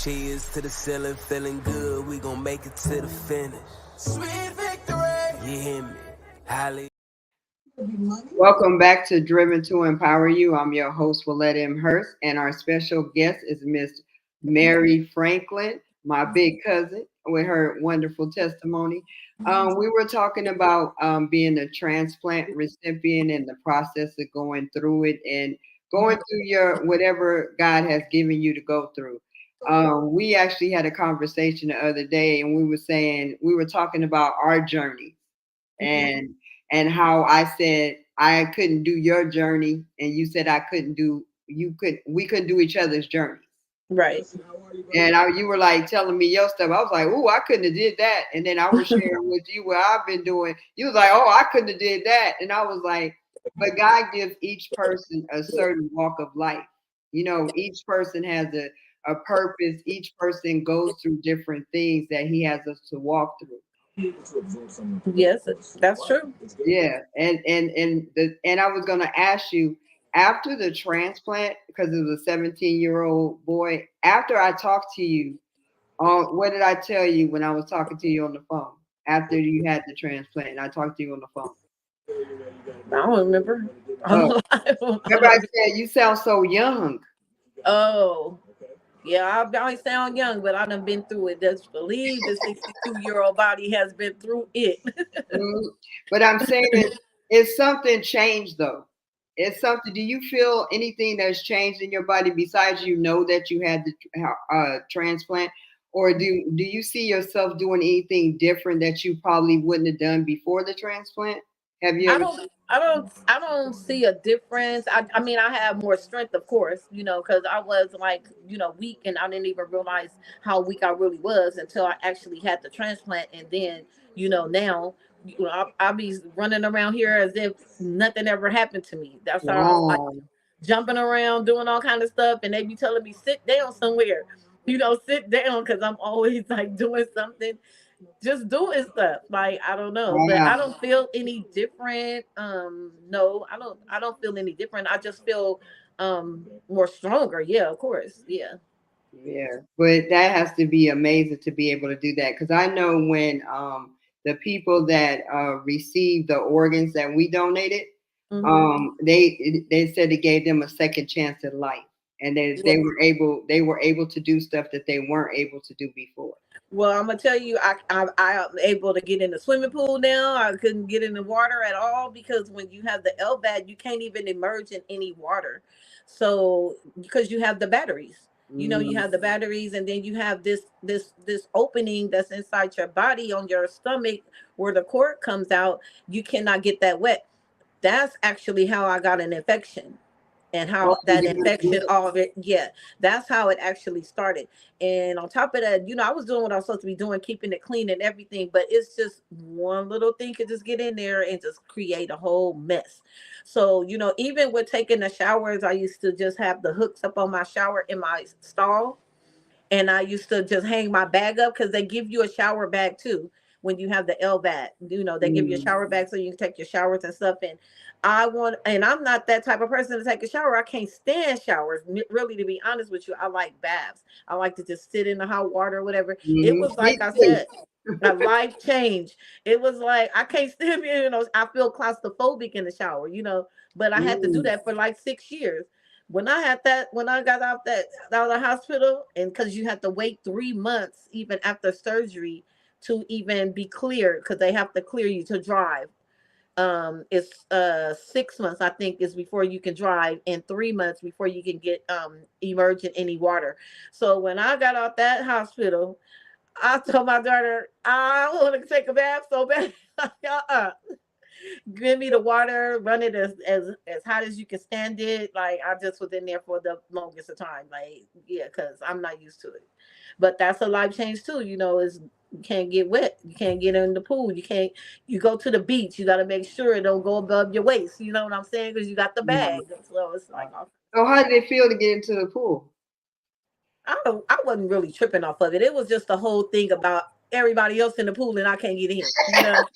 Speaker 4: Cheers to the ceiling, feeling good. We gon' make it to the finish. Sweet victory. You hear me? Holly.
Speaker 2: Welcome back to Driven to Empower You. I'm your host, Willette M Hurst, and our special guest is Miss Mary Franklin, my big cousin, with her wonderful testimony. We were talking about being a transplant recipient and the process of going through it and going through your whatever God has given you to go through. We actually had a conversation the other day, and we were talking about our journey and how I said I couldn't do your journey, and you said we couldn't do each other's journey.
Speaker 3: Right.
Speaker 2: And you were like telling me your stuff. I was like, "Oh, I couldn't have did that." And then I was sharing with you what I've been doing. You was like, "Oh, I couldn't have did that." And I was like, "But God gives each person a certain walk of life. You know, each person has a purpose. Each person goes through different things that He has us to walk through."
Speaker 3: Yes, that's true.
Speaker 2: Yeah, and I was gonna ask you after the transplant because it was a 17-year-old boy. After I talked to you, what did I tell you when I was talking to you on the phone? After you had the transplant, and I talked to you on the phone.
Speaker 3: I don't remember.
Speaker 2: Oh, remember I said you sound so young.
Speaker 3: Oh, yeah, I sound young, but I done been through it. Just believe the 62-year-old body has been through it.
Speaker 2: But I'm saying it's something changed though. It's something. Do you feel anything that's changed in your body besides you know that you had the transplant, or do you see yourself doing anything different that you probably wouldn't have done before the transplant? Have you
Speaker 3: I
Speaker 2: ever?
Speaker 3: don't, I don't see a difference. I mean, I have more strength, of course, because I was like, weak, and I didn't even realize how weak I really was until I actually had the transplant, and then, now, I'll be running around here as if nothing ever happened to me. That's how, like,
Speaker 2: Wow.
Speaker 3: jumping around, doing all kind of stuff, and they be telling me sit down somewhere, sit down, because I'm always like doing something, just doing stuff. Like, I don't know, but I
Speaker 2: Wow.
Speaker 3: don't feel any different. No, I don't feel any different. I just feel more stronger. Yeah, of course. Yeah.
Speaker 2: Yeah, but that has to be amazing to be able to do that because I know when the people that received the organs that we donated, they said it gave them a second chance at life, and they were able to do stuff that they weren't able to do before.
Speaker 3: Well, I'm gonna tell you, I am able to get in the swimming pool now. I couldn't get in the water at all because when you have the LVAD, you can't even emerge in any water. So because you have the batteries, you
Speaker 2: Mm.
Speaker 3: have the batteries, and then you have this opening that's inside your body on your stomach where the cord comes out. You cannot get that wet. That's actually how I got an infection, and
Speaker 2: Oh,
Speaker 3: how that
Speaker 2: you got
Speaker 3: infection, all of it. Yeah, that's how it actually started. And on top of that, I was doing what I was supposed to be doing, keeping it clean and everything, but it's just one little thing could just get in there and just create a whole mess. So, even with taking the showers, I used to just have the hooks up on my shower in my stall, and I used to just hang my bag up because they give you a shower bag too when you have the LVAD. They give you a
Speaker 2: mm,
Speaker 3: shower bag so you can take your showers and stuff. And I'm not that type of person to take a shower. I can't stand showers. Really, to be honest with you, I like baths. I like to just sit in the hot water or whatever. It
Speaker 2: mhm.
Speaker 3: was
Speaker 2: Me
Speaker 3: like I
Speaker 2: too.
Speaker 3: said, a life change. It was like I can't stand being, I feel claustrophobic in the shower, but I had to do
Speaker 2: Mm,
Speaker 3: that for like 6 years. When I got out of the hospital, and because you have to wait 3 months even after surgery to even be cleared, because they have to clear you to drive. It's 6 months, I think, is before you can drive, and 3 months before you can get emerge in any water. So when I got out that hospital, I told my daughter I want to take a bath so bad. uh Give me the water, run it as hot as you can stand it. Like, I just was in there for the longest of time. Like, yeah, because I'm not used to it. But that's a life change too. Is you can't get wet. You can't get in the pool. You can't. You go to the beach. You got to make sure it don't go above your waist. You know what I'm saying? Because you got the
Speaker 2: mm.
Speaker 3: bag. So it's like,
Speaker 2: So how did it feel to get into the pool?
Speaker 3: I wasn't really tripping off of it. It was just the whole thing about everybody else in the pool and I can't get in, you know.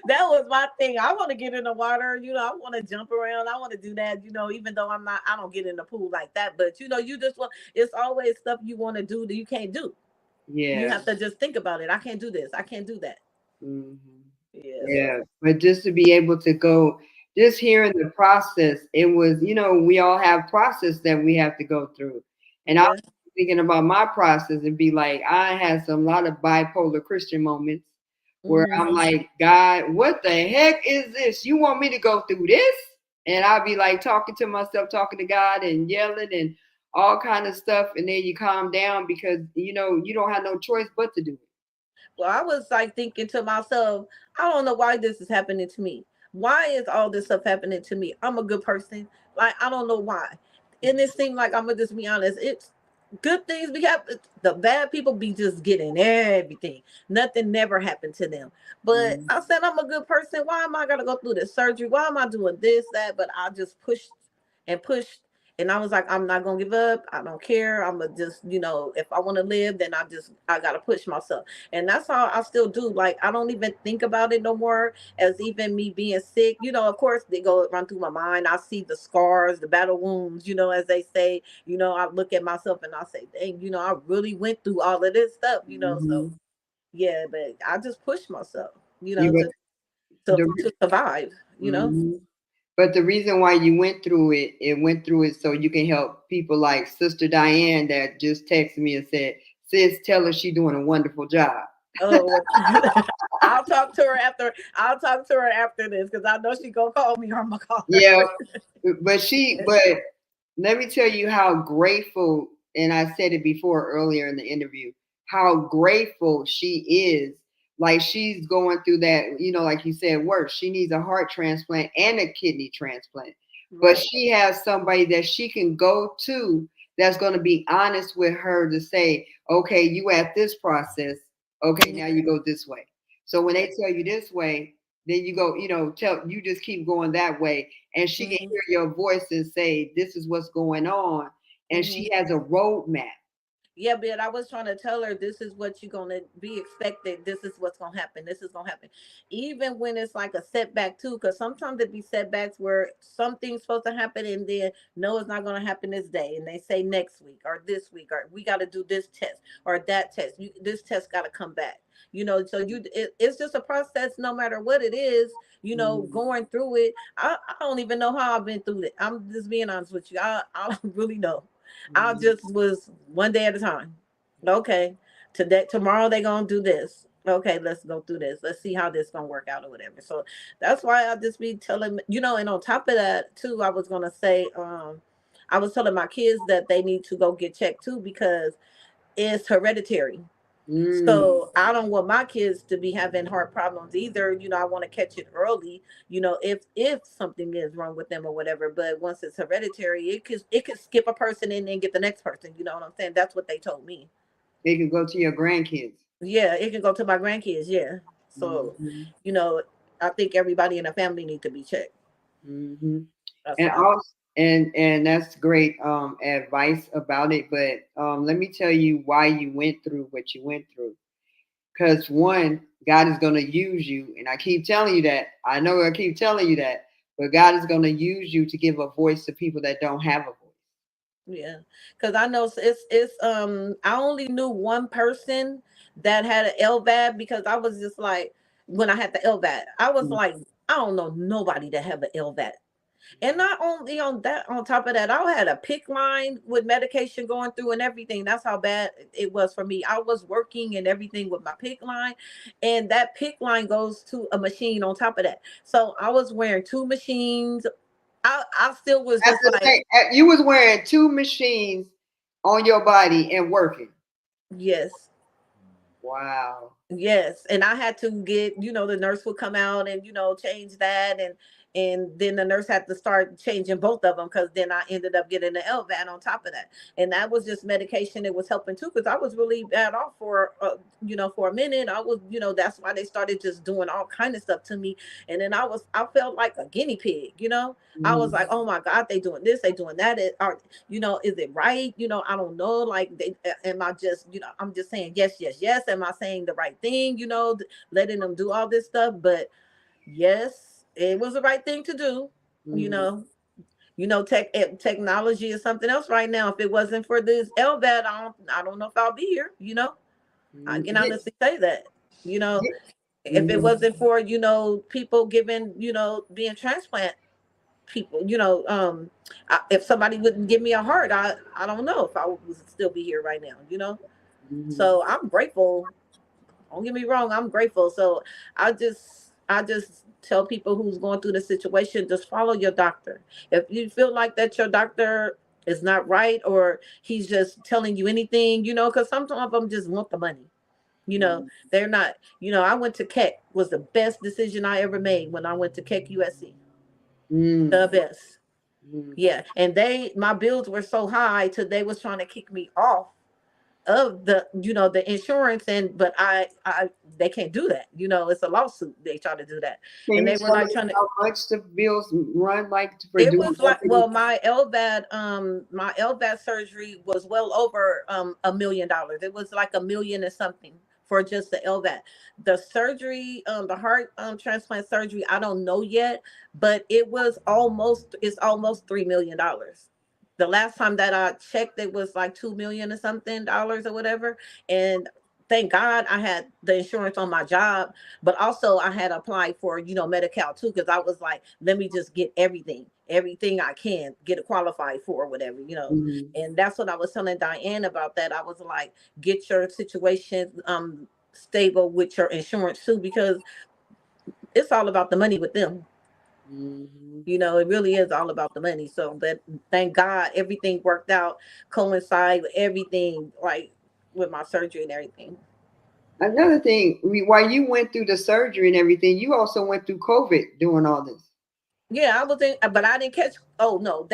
Speaker 3: That was my thing. I want to get in the water, you know, I want to jump around, I want to do that, you know, even though I don't get in the pool like that, but you know, you just want, it's always stuff you want to do that you can't do. You
Speaker 2: Yeah.
Speaker 3: have to just think about it. I can't do this, I can't do that.
Speaker 2: Hmm.
Speaker 3: Yeah, so
Speaker 2: Yeah. But just to be able to go, just hearing the process, it was, we all have process that we have to go through. And I
Speaker 3: yeah.
Speaker 2: was thinking about my process and be like, I had some lot of bipolar Christian moments where
Speaker 3: Hmm.
Speaker 2: I'm like, God, what the heck is this? You want me to go through this? And I'll be like talking to myself, talking to God and yelling and all kind of stuff. And then you calm down because, you don't have no choice but to do it.
Speaker 3: Well, I was like thinking to myself, I don't know why this is happening to me. Why is all this stuff happening to me? I'm a good person. Like, I don't know why. And it seemed like, I'm gonna just be honest, it's good things be happening. The bad people be just getting everything. Nothing never happened to them. But I said I'm a good person. Why am I gonna go through this surgery? Why am I doing this, that? But I just pushed and pushed. And I was like, I'm not gonna give up. I don't care. I'm gonna just, you know, if I want to live, then I gotta push myself. And that's how I still do. Like, I don't even think about it no more as even me being sick. You know, of course they go run through my mind. I see the scars, the battle wounds, you know, as they say. You know, I look at myself and I say, dang, you know, I really went through all of this stuff, you know. So
Speaker 2: Mm-hmm.
Speaker 3: yeah, but I just push myself, you know,
Speaker 2: You
Speaker 3: to
Speaker 2: were the
Speaker 3: to survive, you know.
Speaker 2: mhm. But the reason why you went through it, so you can help people like Sister Diane that just texted me and said, "Sis, tell her she doing a wonderful job."
Speaker 3: Oh, I'll talk to her after. I'll talk to her after this because I know she gonna call me or I'm gonna call her.
Speaker 2: Yeah, but let me tell you how grateful, and I said it before earlier in the interview, how grateful she is. Like she's going through that, like you said, worse. She needs a heart transplant and a kidney transplant. But
Speaker 3: Right.
Speaker 2: she has somebody that she can go to that's going to be honest with her to say, okay, you at this process. Okay, now you go this way. So when
Speaker 3: Yeah.
Speaker 2: they tell you this way, then you go, you just keep going that way. And she can
Speaker 3: Hmm.
Speaker 2: hear your voice and say, this is what's going on. And
Speaker 3: Hmm.
Speaker 2: she has a roadmap.
Speaker 3: Yeah, but I was trying to tell her this is what you're gonna be expected. This is what's gonna happen. This is gonna happen, even when it's like a setback too. Because sometimes it be setbacks where something's supposed to happen and then no, it's not gonna happen this day, and they say next week or this week or we got to do this test or that test. This test got to come back. You know, so it's just a process. No matter what it is, you know,
Speaker 2: Mm-hmm.
Speaker 3: going through it. I don't even know how I've been through it. I'm just being honest with you. I don't really know. I just was one day at a time. Okay, today, tomorrow they gonna do this. Okay, let's go through this. Let's see how this gonna work out or whatever. So that's why I just be telling, you know. And on top of that too, I was gonna say, I was telling my kids that they need to go get checked too because it's hereditary.
Speaker 2: Mm.
Speaker 3: So I don't want my kids to be having heart problems either. You know, I want to catch it early. You know, if something is wrong with them or whatever. But once it's hereditary, it could skip a person and then get the next person. You know what I'm saying? That's what they told me.
Speaker 2: They can go to your grandkids.
Speaker 3: Yeah, it can go to my grandkids. Yeah. So,
Speaker 2: Mm-hmm.
Speaker 3: you know, I think everybody in the family need to be checked.
Speaker 2: Mm-hmm.
Speaker 3: That's
Speaker 2: And
Speaker 3: what I think.
Speaker 2: also, and that's great advice about it. But let me tell you why you went through what you went through. Because one, God is going to use you, and I keep telling you that. I know I keep telling you that, but God is going to use you to give a voice to people that don't have a voice.
Speaker 3: Yeah, because I know it's I only knew one person that had an LVAD because I was just like when I had the LVAD, I was like I don't know nobody that have an LVAD. And not only on that, on top of that, I had a pick line with medication going through and everything. That's how bad it was for me. I was working and everything with my pick line, and that pick line goes to a machine on top of that. So I was wearing two machines. I still was
Speaker 2: At
Speaker 3: just
Speaker 2: the
Speaker 3: like,
Speaker 2: same, you was wearing two machines on your body and working.
Speaker 3: yes.
Speaker 2: Wow.
Speaker 3: Yes, and I had to get, you know, the nurse would come out and, you know, change that. And And then the nurse had to start changing both of them, because then I ended up getting the LVAD on top of that. And that was just medication that was helping too, because I was really bad off for, for a minute. I was, that's why they started just doing all kind of stuff to me. And then I felt like a guinea pig. I was like, oh my God, they doing this, they doing that. Is it right? I don't know. Like, am I just, I'm just saying yes, yes, yes. Am I saying the right thing? Letting them do all this stuff. But yes, it was the right thing to do. Technology is something else right now. If it wasn't for this LVAD, I don't know if I'll be here. I can honestly say that. If it wasn't for people giving, being transplant people, if somebody wouldn't give me a heart, I don't know if I would still be here right now. So I'm grateful. Don't get me wrong, I'm grateful. So I just tell people who's going through the situation, just follow your doctor. If you feel like that your doctor is not right, or he's just telling you anything, because some of them just want the money. They're not, I went to Keck, was the best decision I ever made when I went to Keck USC. The best. Yeah. And my bills were so high till they was trying to kick me off of the insurance, but they can't do that. It's a lawsuit. They try to do that.
Speaker 2: Can
Speaker 3: And
Speaker 2: you
Speaker 3: they were
Speaker 2: tell
Speaker 3: like
Speaker 2: me
Speaker 3: trying to,
Speaker 2: how much the bills run like for
Speaker 3: it
Speaker 2: doing
Speaker 3: was like,
Speaker 2: something?
Speaker 3: well, my LVAD surgery was well over $1 million. It was like 1 million or something for just the LVAD. The surgery, the heart transplant surgery, I don't know yet, but it's almost $3 million. The last time that I checked, it was like 2 million or something dollars or whatever. And thank God I had the insurance on my job, but also I had applied for, Medi-Cal too, because I was like, let me just get everything I can get it qualified for, or whatever. And that's what I was telling Diane about that. I was like, get your situation stable with your insurance too, because it's all about the money with them. It really is all about the money. So, but thank God everything worked out, coincide with everything, like with my surgery and everything.
Speaker 2: Another thing, while you went through the surgery and everything, you also went through COVID doing all this.
Speaker 3: Yeah, I was in, but I didn't catch. Oh no,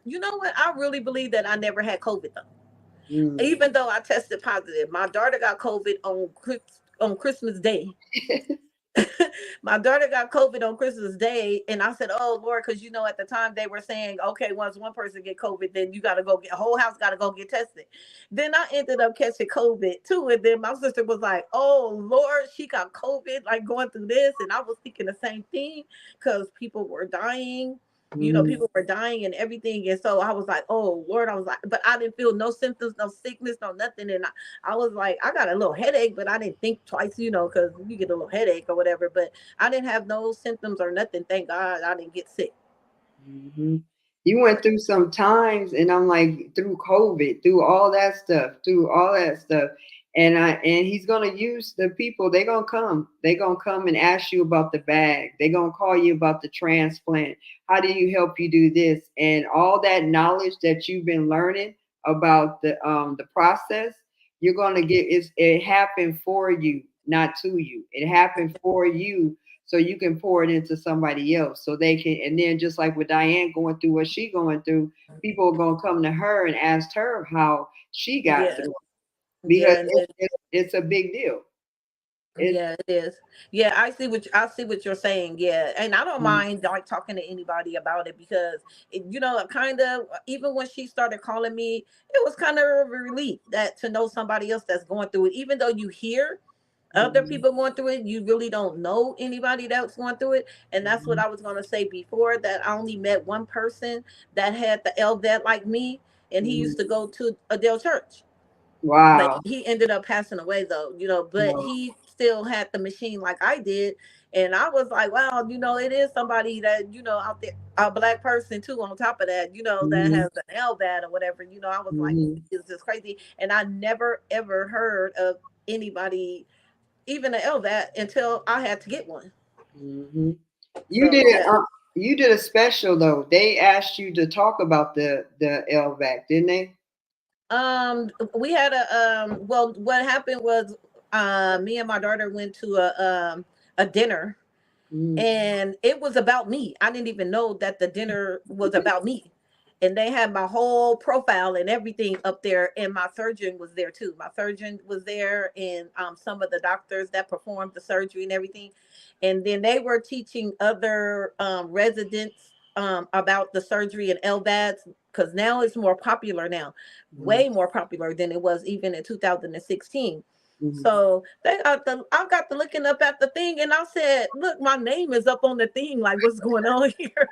Speaker 3: you know what? I really believe that I never had COVID though. Even though I tested positive, my daughter got COVID on Christmas Day. My daughter got COVID on Christmas Day, and I said, "Oh Lord," because at the time they were saying, "Okay, once one person get COVID, then you got to go get whole house got to go get tested." Then I ended up catching COVID too, and then my sister was like, "Oh Lord, she got COVID, like going through this," and I was thinking the same thing because people were dying. People were dying and everything. And so I was like, oh Lord, I was like, but I didn't feel no symptoms, no sickness, no nothing. And I was like, I got a little headache, but I didn't think twice, because you get a little headache or whatever. But I didn't have no symptoms or nothing. Thank God I didn't get sick.
Speaker 2: You went through some times, and I'm like, through COVID, through all that stuff. And he's gonna use the people. They're gonna come. They're gonna come and ask you about the bag. They're gonna call you about the transplant. How do you help you do this? And all that knowledge that you've been learning about the process, you're gonna get. It happened for you, not to you. It happened for you, so you can pour it into somebody else, so they can. And then just like with Diane going through what she going through, people are gonna come to her and ask her how she got through, because
Speaker 3: Yeah,
Speaker 2: it's a big deal.
Speaker 3: yeah, it is. Yeah, I see what you're saying. Yeah, and I don't mind like talking to anybody about it, because kind of, even when she started calling me, it was kind of a relief that to know somebody else that's going through it. Even though you hear other people going through it, you really don't know anybody that's going through it. And that's what I was going to say before, that I only met one person that had the LVAD like me, and he used to go to Adele Church. But
Speaker 2: Wow.
Speaker 3: he ended up passing away though, but
Speaker 2: Wow.
Speaker 3: he still had the machine like I did. And I was like, wow, it is somebody that, out there, a black person too, on top of that, that
Speaker 2: Mhm.
Speaker 3: has an LVAD or whatever. I was like,
Speaker 2: Mhm.
Speaker 3: it's just crazy. And I never ever heard of anybody, even an LVAD, until I had to get one.
Speaker 2: Mhm. You
Speaker 3: So
Speaker 2: did
Speaker 3: yeah.
Speaker 2: you did a special though. They asked you to talk about the LVAC, didn't they?
Speaker 3: We had what happened was, me and my daughter went to a dinner, And it was about me. I didn't even know that the dinner was about me. And they had my whole profile and everything up there, and my surgeon was there too. My surgeon was there, and some of the doctors that performed the surgery and everything. And then they were teaching other residents about the surgery and LVADs, because now it's more popular now, way more popular than it was even in 2016. So I got to looking up at the thing, and I said, "Look, my name is up on the thing. Like, what's going on here?"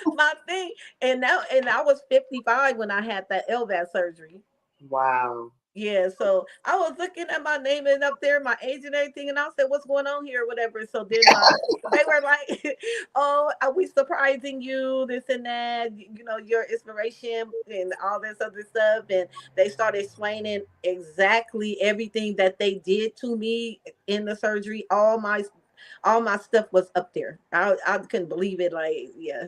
Speaker 3: My thing, and I was 55 when I had that LVAD surgery.
Speaker 2: Wow.
Speaker 3: Yeah, so I was looking at my name and up there, my age and everything, and I said, "What's going on here?" Whatever. So then they were like, "Oh, are we surprising you? This and that. You know, your inspiration and all this other stuff." And they started explaining exactly everything that they did to me in the surgery. All my stuff was up there. I couldn't believe it. Like, yeah.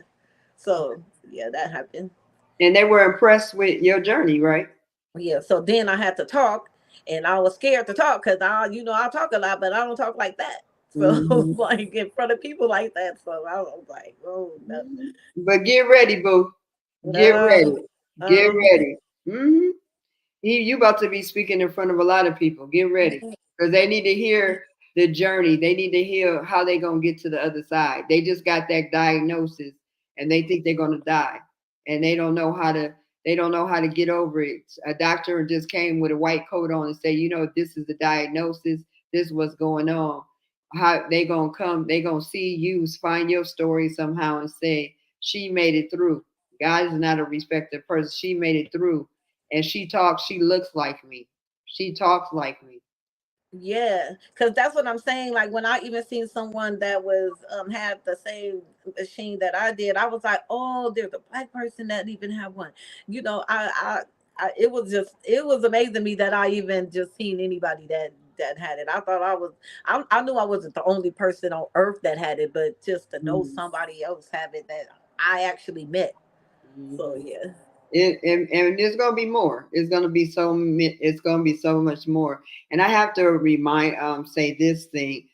Speaker 3: So yeah, that happened.
Speaker 2: And they were impressed with your journey, right?
Speaker 3: Yeah, so then I had to talk, and I was scared to talk because I talk a lot, but I don't talk like that. So
Speaker 2: Mhm.
Speaker 3: like in front of people like that. So I was like, oh no,
Speaker 2: But get ready, boo. Get
Speaker 3: no.
Speaker 2: ready. Get ready. Hmm. You about to be speaking in front of a lot of people. Get ready. Because they need to hear the journey. They need to hear how they gonna get to the other side. They just got that diagnosis and they think they're gonna die. And they don't know how to get over it. A doctor just came with a white coat on and say, this is the diagnosis, this is what's going on. How they gonna come, they gonna see you, find your story somehow and say, she made it through. God is not a respected person. She made it through and she talks, she looks like me. She talks like me.
Speaker 3: Yeah, because that's what I'm saying. Like when I even seen someone that was had the same machine that I did, I was like, oh, there's a black person that even have one. You know, it was amazing to me that I even just seen anybody that had it. I thought I knew I wasn't the only person on earth that had it, but just to know
Speaker 2: Mhm.
Speaker 3: somebody else have it that I actually met. So
Speaker 2: Mhm.
Speaker 3: yeah.
Speaker 2: And there's gonna be more. It's gonna be so much more. And I have to say this thing.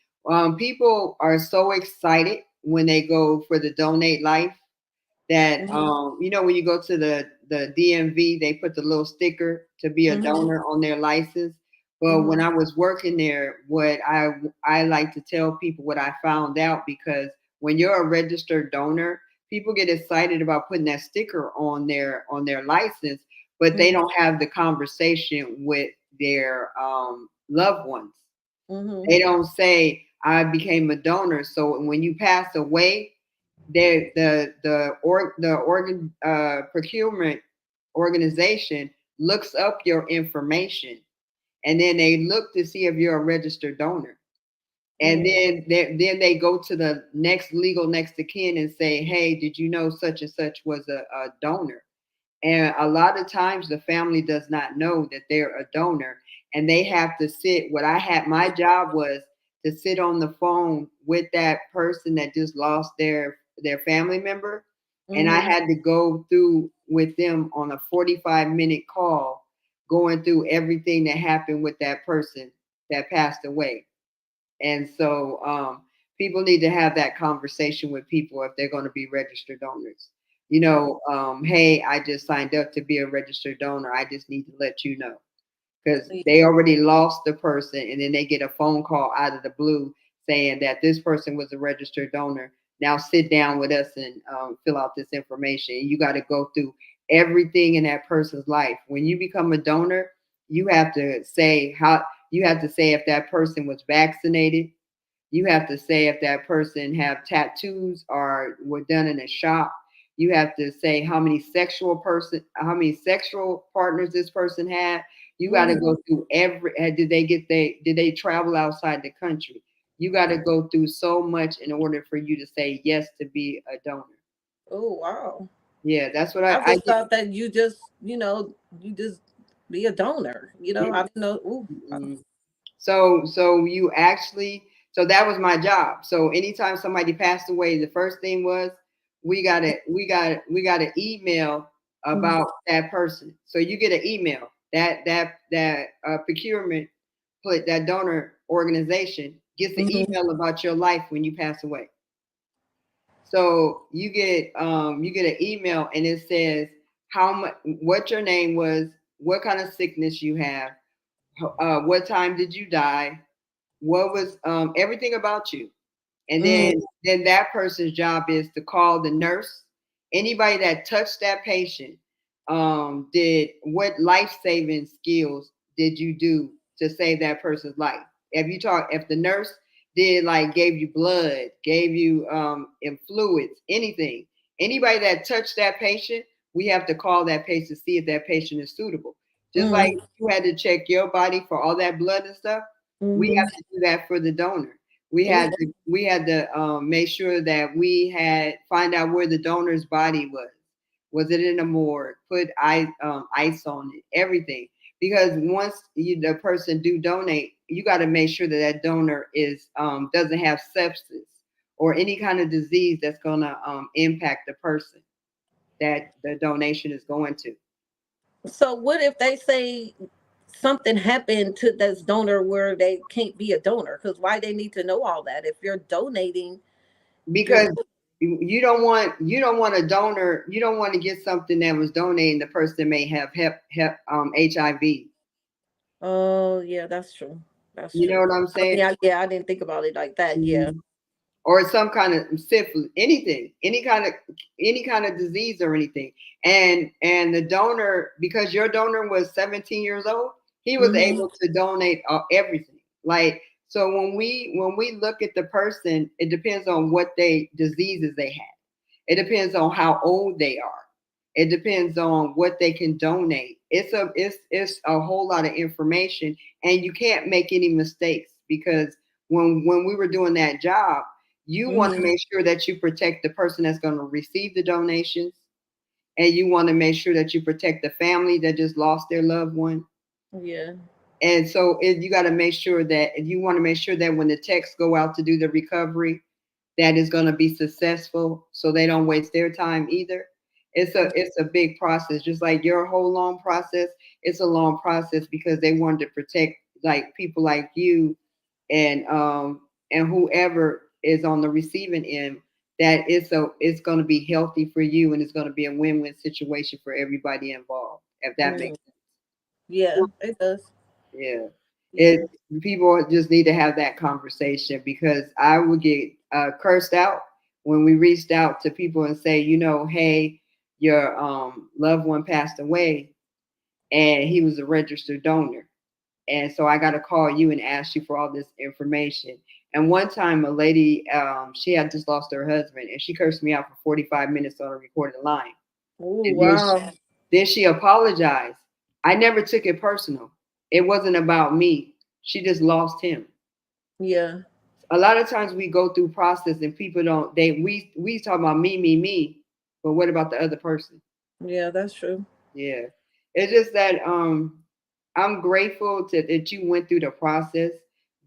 Speaker 2: People are so excited when they go for the donate life that
Speaker 3: Hmm.
Speaker 2: when you go to the DMV, they put the little sticker to be a
Speaker 3: Hmm.
Speaker 2: donor on their license. But when
Speaker 3: Hmm.
Speaker 2: I was working there, what I like to tell people what I found out, because when you're a registered donor, people get excited about putting that sticker on their license, but they don't have the conversation with their loved ones.
Speaker 3: Hmm.
Speaker 2: They don't say I became a donor. So when you pass away, the organ procurement organization looks up your information, and then they look to see if you're a registered donor. And
Speaker 3: Yeah.
Speaker 2: then they go to the next to kin and say, hey, did you know such and such was a donor? And a lot of times the family does not know that they're a donor, and they have to sit. My job was to sit on the phone with that person that just lost their family member. And I
Speaker 3: Hmm.
Speaker 2: had to go through with them on a 45-minute call, going through everything that happened with that person that passed away. And so people need to have that conversation with people if they're going to be registered donors. Hey, I just signed up to be a registered donor. I just need to let you know, because they already lost the person, and then they get a phone call out of the blue saying that this person was a registered donor. Now sit down with us and fill out this information. You got to go through everything in that person's life. When you become a donor, you have to say if that person was vaccinated. You have to say if that person have tattoos or were done in a shop. You have to say how many sexual partners this person had. You got to
Speaker 3: Hmm.
Speaker 2: go through did they travel outside the country? You got to go through so much in order for you to say yes to be a donor.
Speaker 3: Oh wow.
Speaker 2: Yeah, that's what
Speaker 3: I
Speaker 2: I
Speaker 3: just
Speaker 2: get.
Speaker 3: thought that you just be a donor. I didn't know. Ooh.
Speaker 2: Mm-mm. So you actually, so that was my job. So anytime somebody passed away, the first thing was we got an email
Speaker 3: Mhm.
Speaker 2: about that person. So you get an email that procurement put that donor organization gets an email about your life when you pass away. So you get an email and it says how much, what your name was, what kind of sickness you have, what time did you die, what was everything about you. And then that person's job is to call the nurse, anybody that touched that patient. Did what life-saving skills did you do to save that person's life? If the nurse did, like, gave you blood, gave you fluids, anything, anybody that touched that patient, we have to call that patient to see if that patient is suitable. Just like you had to check your body for all that blood and stuff, we have to do that for the donor. We had to make sure that we find out where the donor's body was. Was it in a morgue? Put ice on it, everything. Because once the person do donate, you got to make sure that donor is doesn't have sepsis or any kind of disease that's gonna impact the person that the donation is going to.
Speaker 3: So what if they say something happened to this donor where they can't be a donor? Because why they need to know all that if you're donating?
Speaker 2: Because you don't want a donor. You don't want to get something that was donated. The person may have HIV.
Speaker 3: Oh yeah, that's true. That's
Speaker 2: You
Speaker 3: true.
Speaker 2: know what I'm saying?
Speaker 3: Yeah, I didn't think about it like that. Yeah.
Speaker 2: Or some kind of syphilis, anything, any kind of disease or anything. And the donor, because your donor was 17 years old, he was able to donate everything. Like, so when we look at the person, it depends on what diseases they have. It depends on how old they are. It depends on what they can donate. It's a whole lot of information, and you can't make any mistakes, because when we were doing that job, you want to make sure that you protect the person that's going to receive the donations, and you want to make sure that you protect the family that just lost their loved one.
Speaker 3: Yeah.
Speaker 2: And so you got to make sure that you want to make sure that when the techs go out to do the recovery, that is going to be successful, so they don't waste their time either. It's a big process, just like your whole long process. It's a long process because they wanted to protect, like, people like you and whoever is on the receiving end, that it's going to be healthy for you, and it's going to be a win-win situation for everybody involved, if that makes sense.
Speaker 3: Yeah, it does.
Speaker 2: Yeah. People just need to have that conversation, because I would get cursed out when we reached out to people and say, hey, your loved one passed away and he was a registered donor. And so I got to call you and ask you for all this information. And one time a lady, she had just lost her husband, and she cursed me out for 45 minutes on a recorded line.
Speaker 3: Oh, wow.
Speaker 2: Then she apologized. I never took it personal. It wasn't about me. She just lost him.
Speaker 3: Yeah.
Speaker 2: A lot of times we go through process and people don't, we talk about me, but what about the other person?
Speaker 3: Yeah, that's true.
Speaker 2: Yeah. It's just that I'm grateful that you went through the process,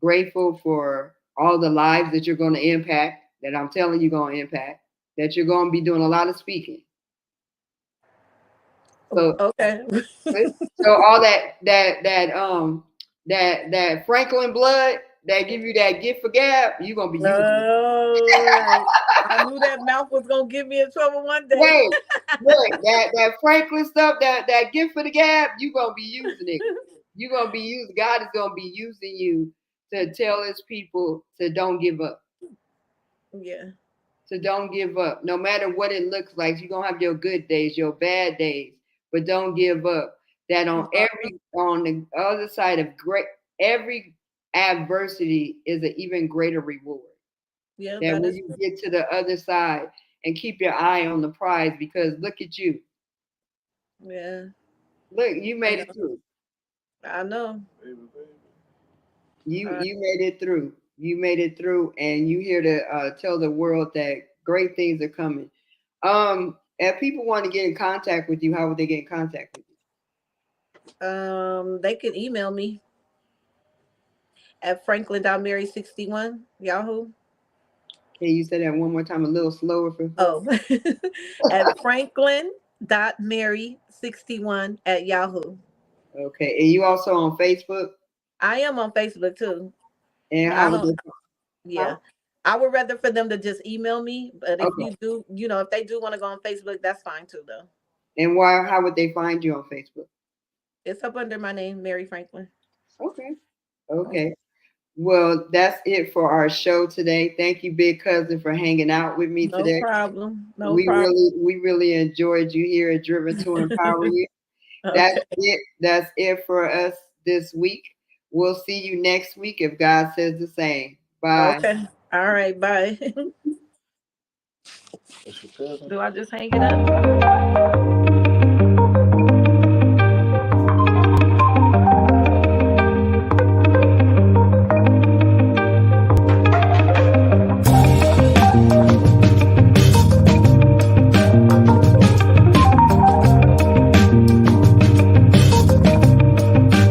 Speaker 2: grateful for all the lives that you're going to impact, that I'm telling you going to impact, that you're going to be doing a lot of speaking. So
Speaker 3: okay.
Speaker 2: So all that Franklin blood that give you that gift for gab, you're gonna be using it.
Speaker 3: I knew that mouth was gonna get me in trouble one day.
Speaker 2: Wait, that Franklin stuff, that gift for the gab, you're gonna be using it. You're gonna be using. God is gonna be using you to tell his people to don't give up.
Speaker 3: Yeah.
Speaker 2: So don't give up. No matter what it looks like, you're gonna have your good days, your bad days, but don't give up. That on the other side of every adversity is an even greater reward.
Speaker 3: Yeah,
Speaker 2: that when you get to the other side, and keep your eye on the prize, because look at you.
Speaker 3: Yeah.
Speaker 2: Look, you made it through.
Speaker 3: I know.
Speaker 2: You made it through. You made it through, and you here to tell the world that great things are coming. If people want to get in contact with you, how would they get in contact with
Speaker 3: you? They could email me at franklin.mary61 Yahoo.
Speaker 2: Can you say that one more time, a little slower for?
Speaker 3: At franklin.mary61 at Yahoo.
Speaker 2: Okay, and you also on Facebook?
Speaker 3: I am on Facebook too.
Speaker 2: And
Speaker 3: I
Speaker 2: how would
Speaker 3: don't.
Speaker 2: they?
Speaker 3: Yeah,
Speaker 2: How?
Speaker 3: I would rather for them to just email me. But if
Speaker 2: Okay.
Speaker 3: you do, you know, if they do want to go on Facebook, that's fine too, though.
Speaker 2: And why? How would they find you on Facebook?
Speaker 3: It's up under my name, Mary Franklin.
Speaker 2: Okay. Okay. Well, that's it for our show today. Thank you, Big Cousin, for hanging out with me
Speaker 3: No
Speaker 2: today.
Speaker 3: problem. No
Speaker 2: We
Speaker 3: problem.
Speaker 2: really enjoyed you here at Driven to Empower You. That's
Speaker 3: Okay.
Speaker 2: it. That's it for us this week. We'll see you next week if God says the same. Bye.
Speaker 3: Okay. All right. Bye. Do I just hang it up?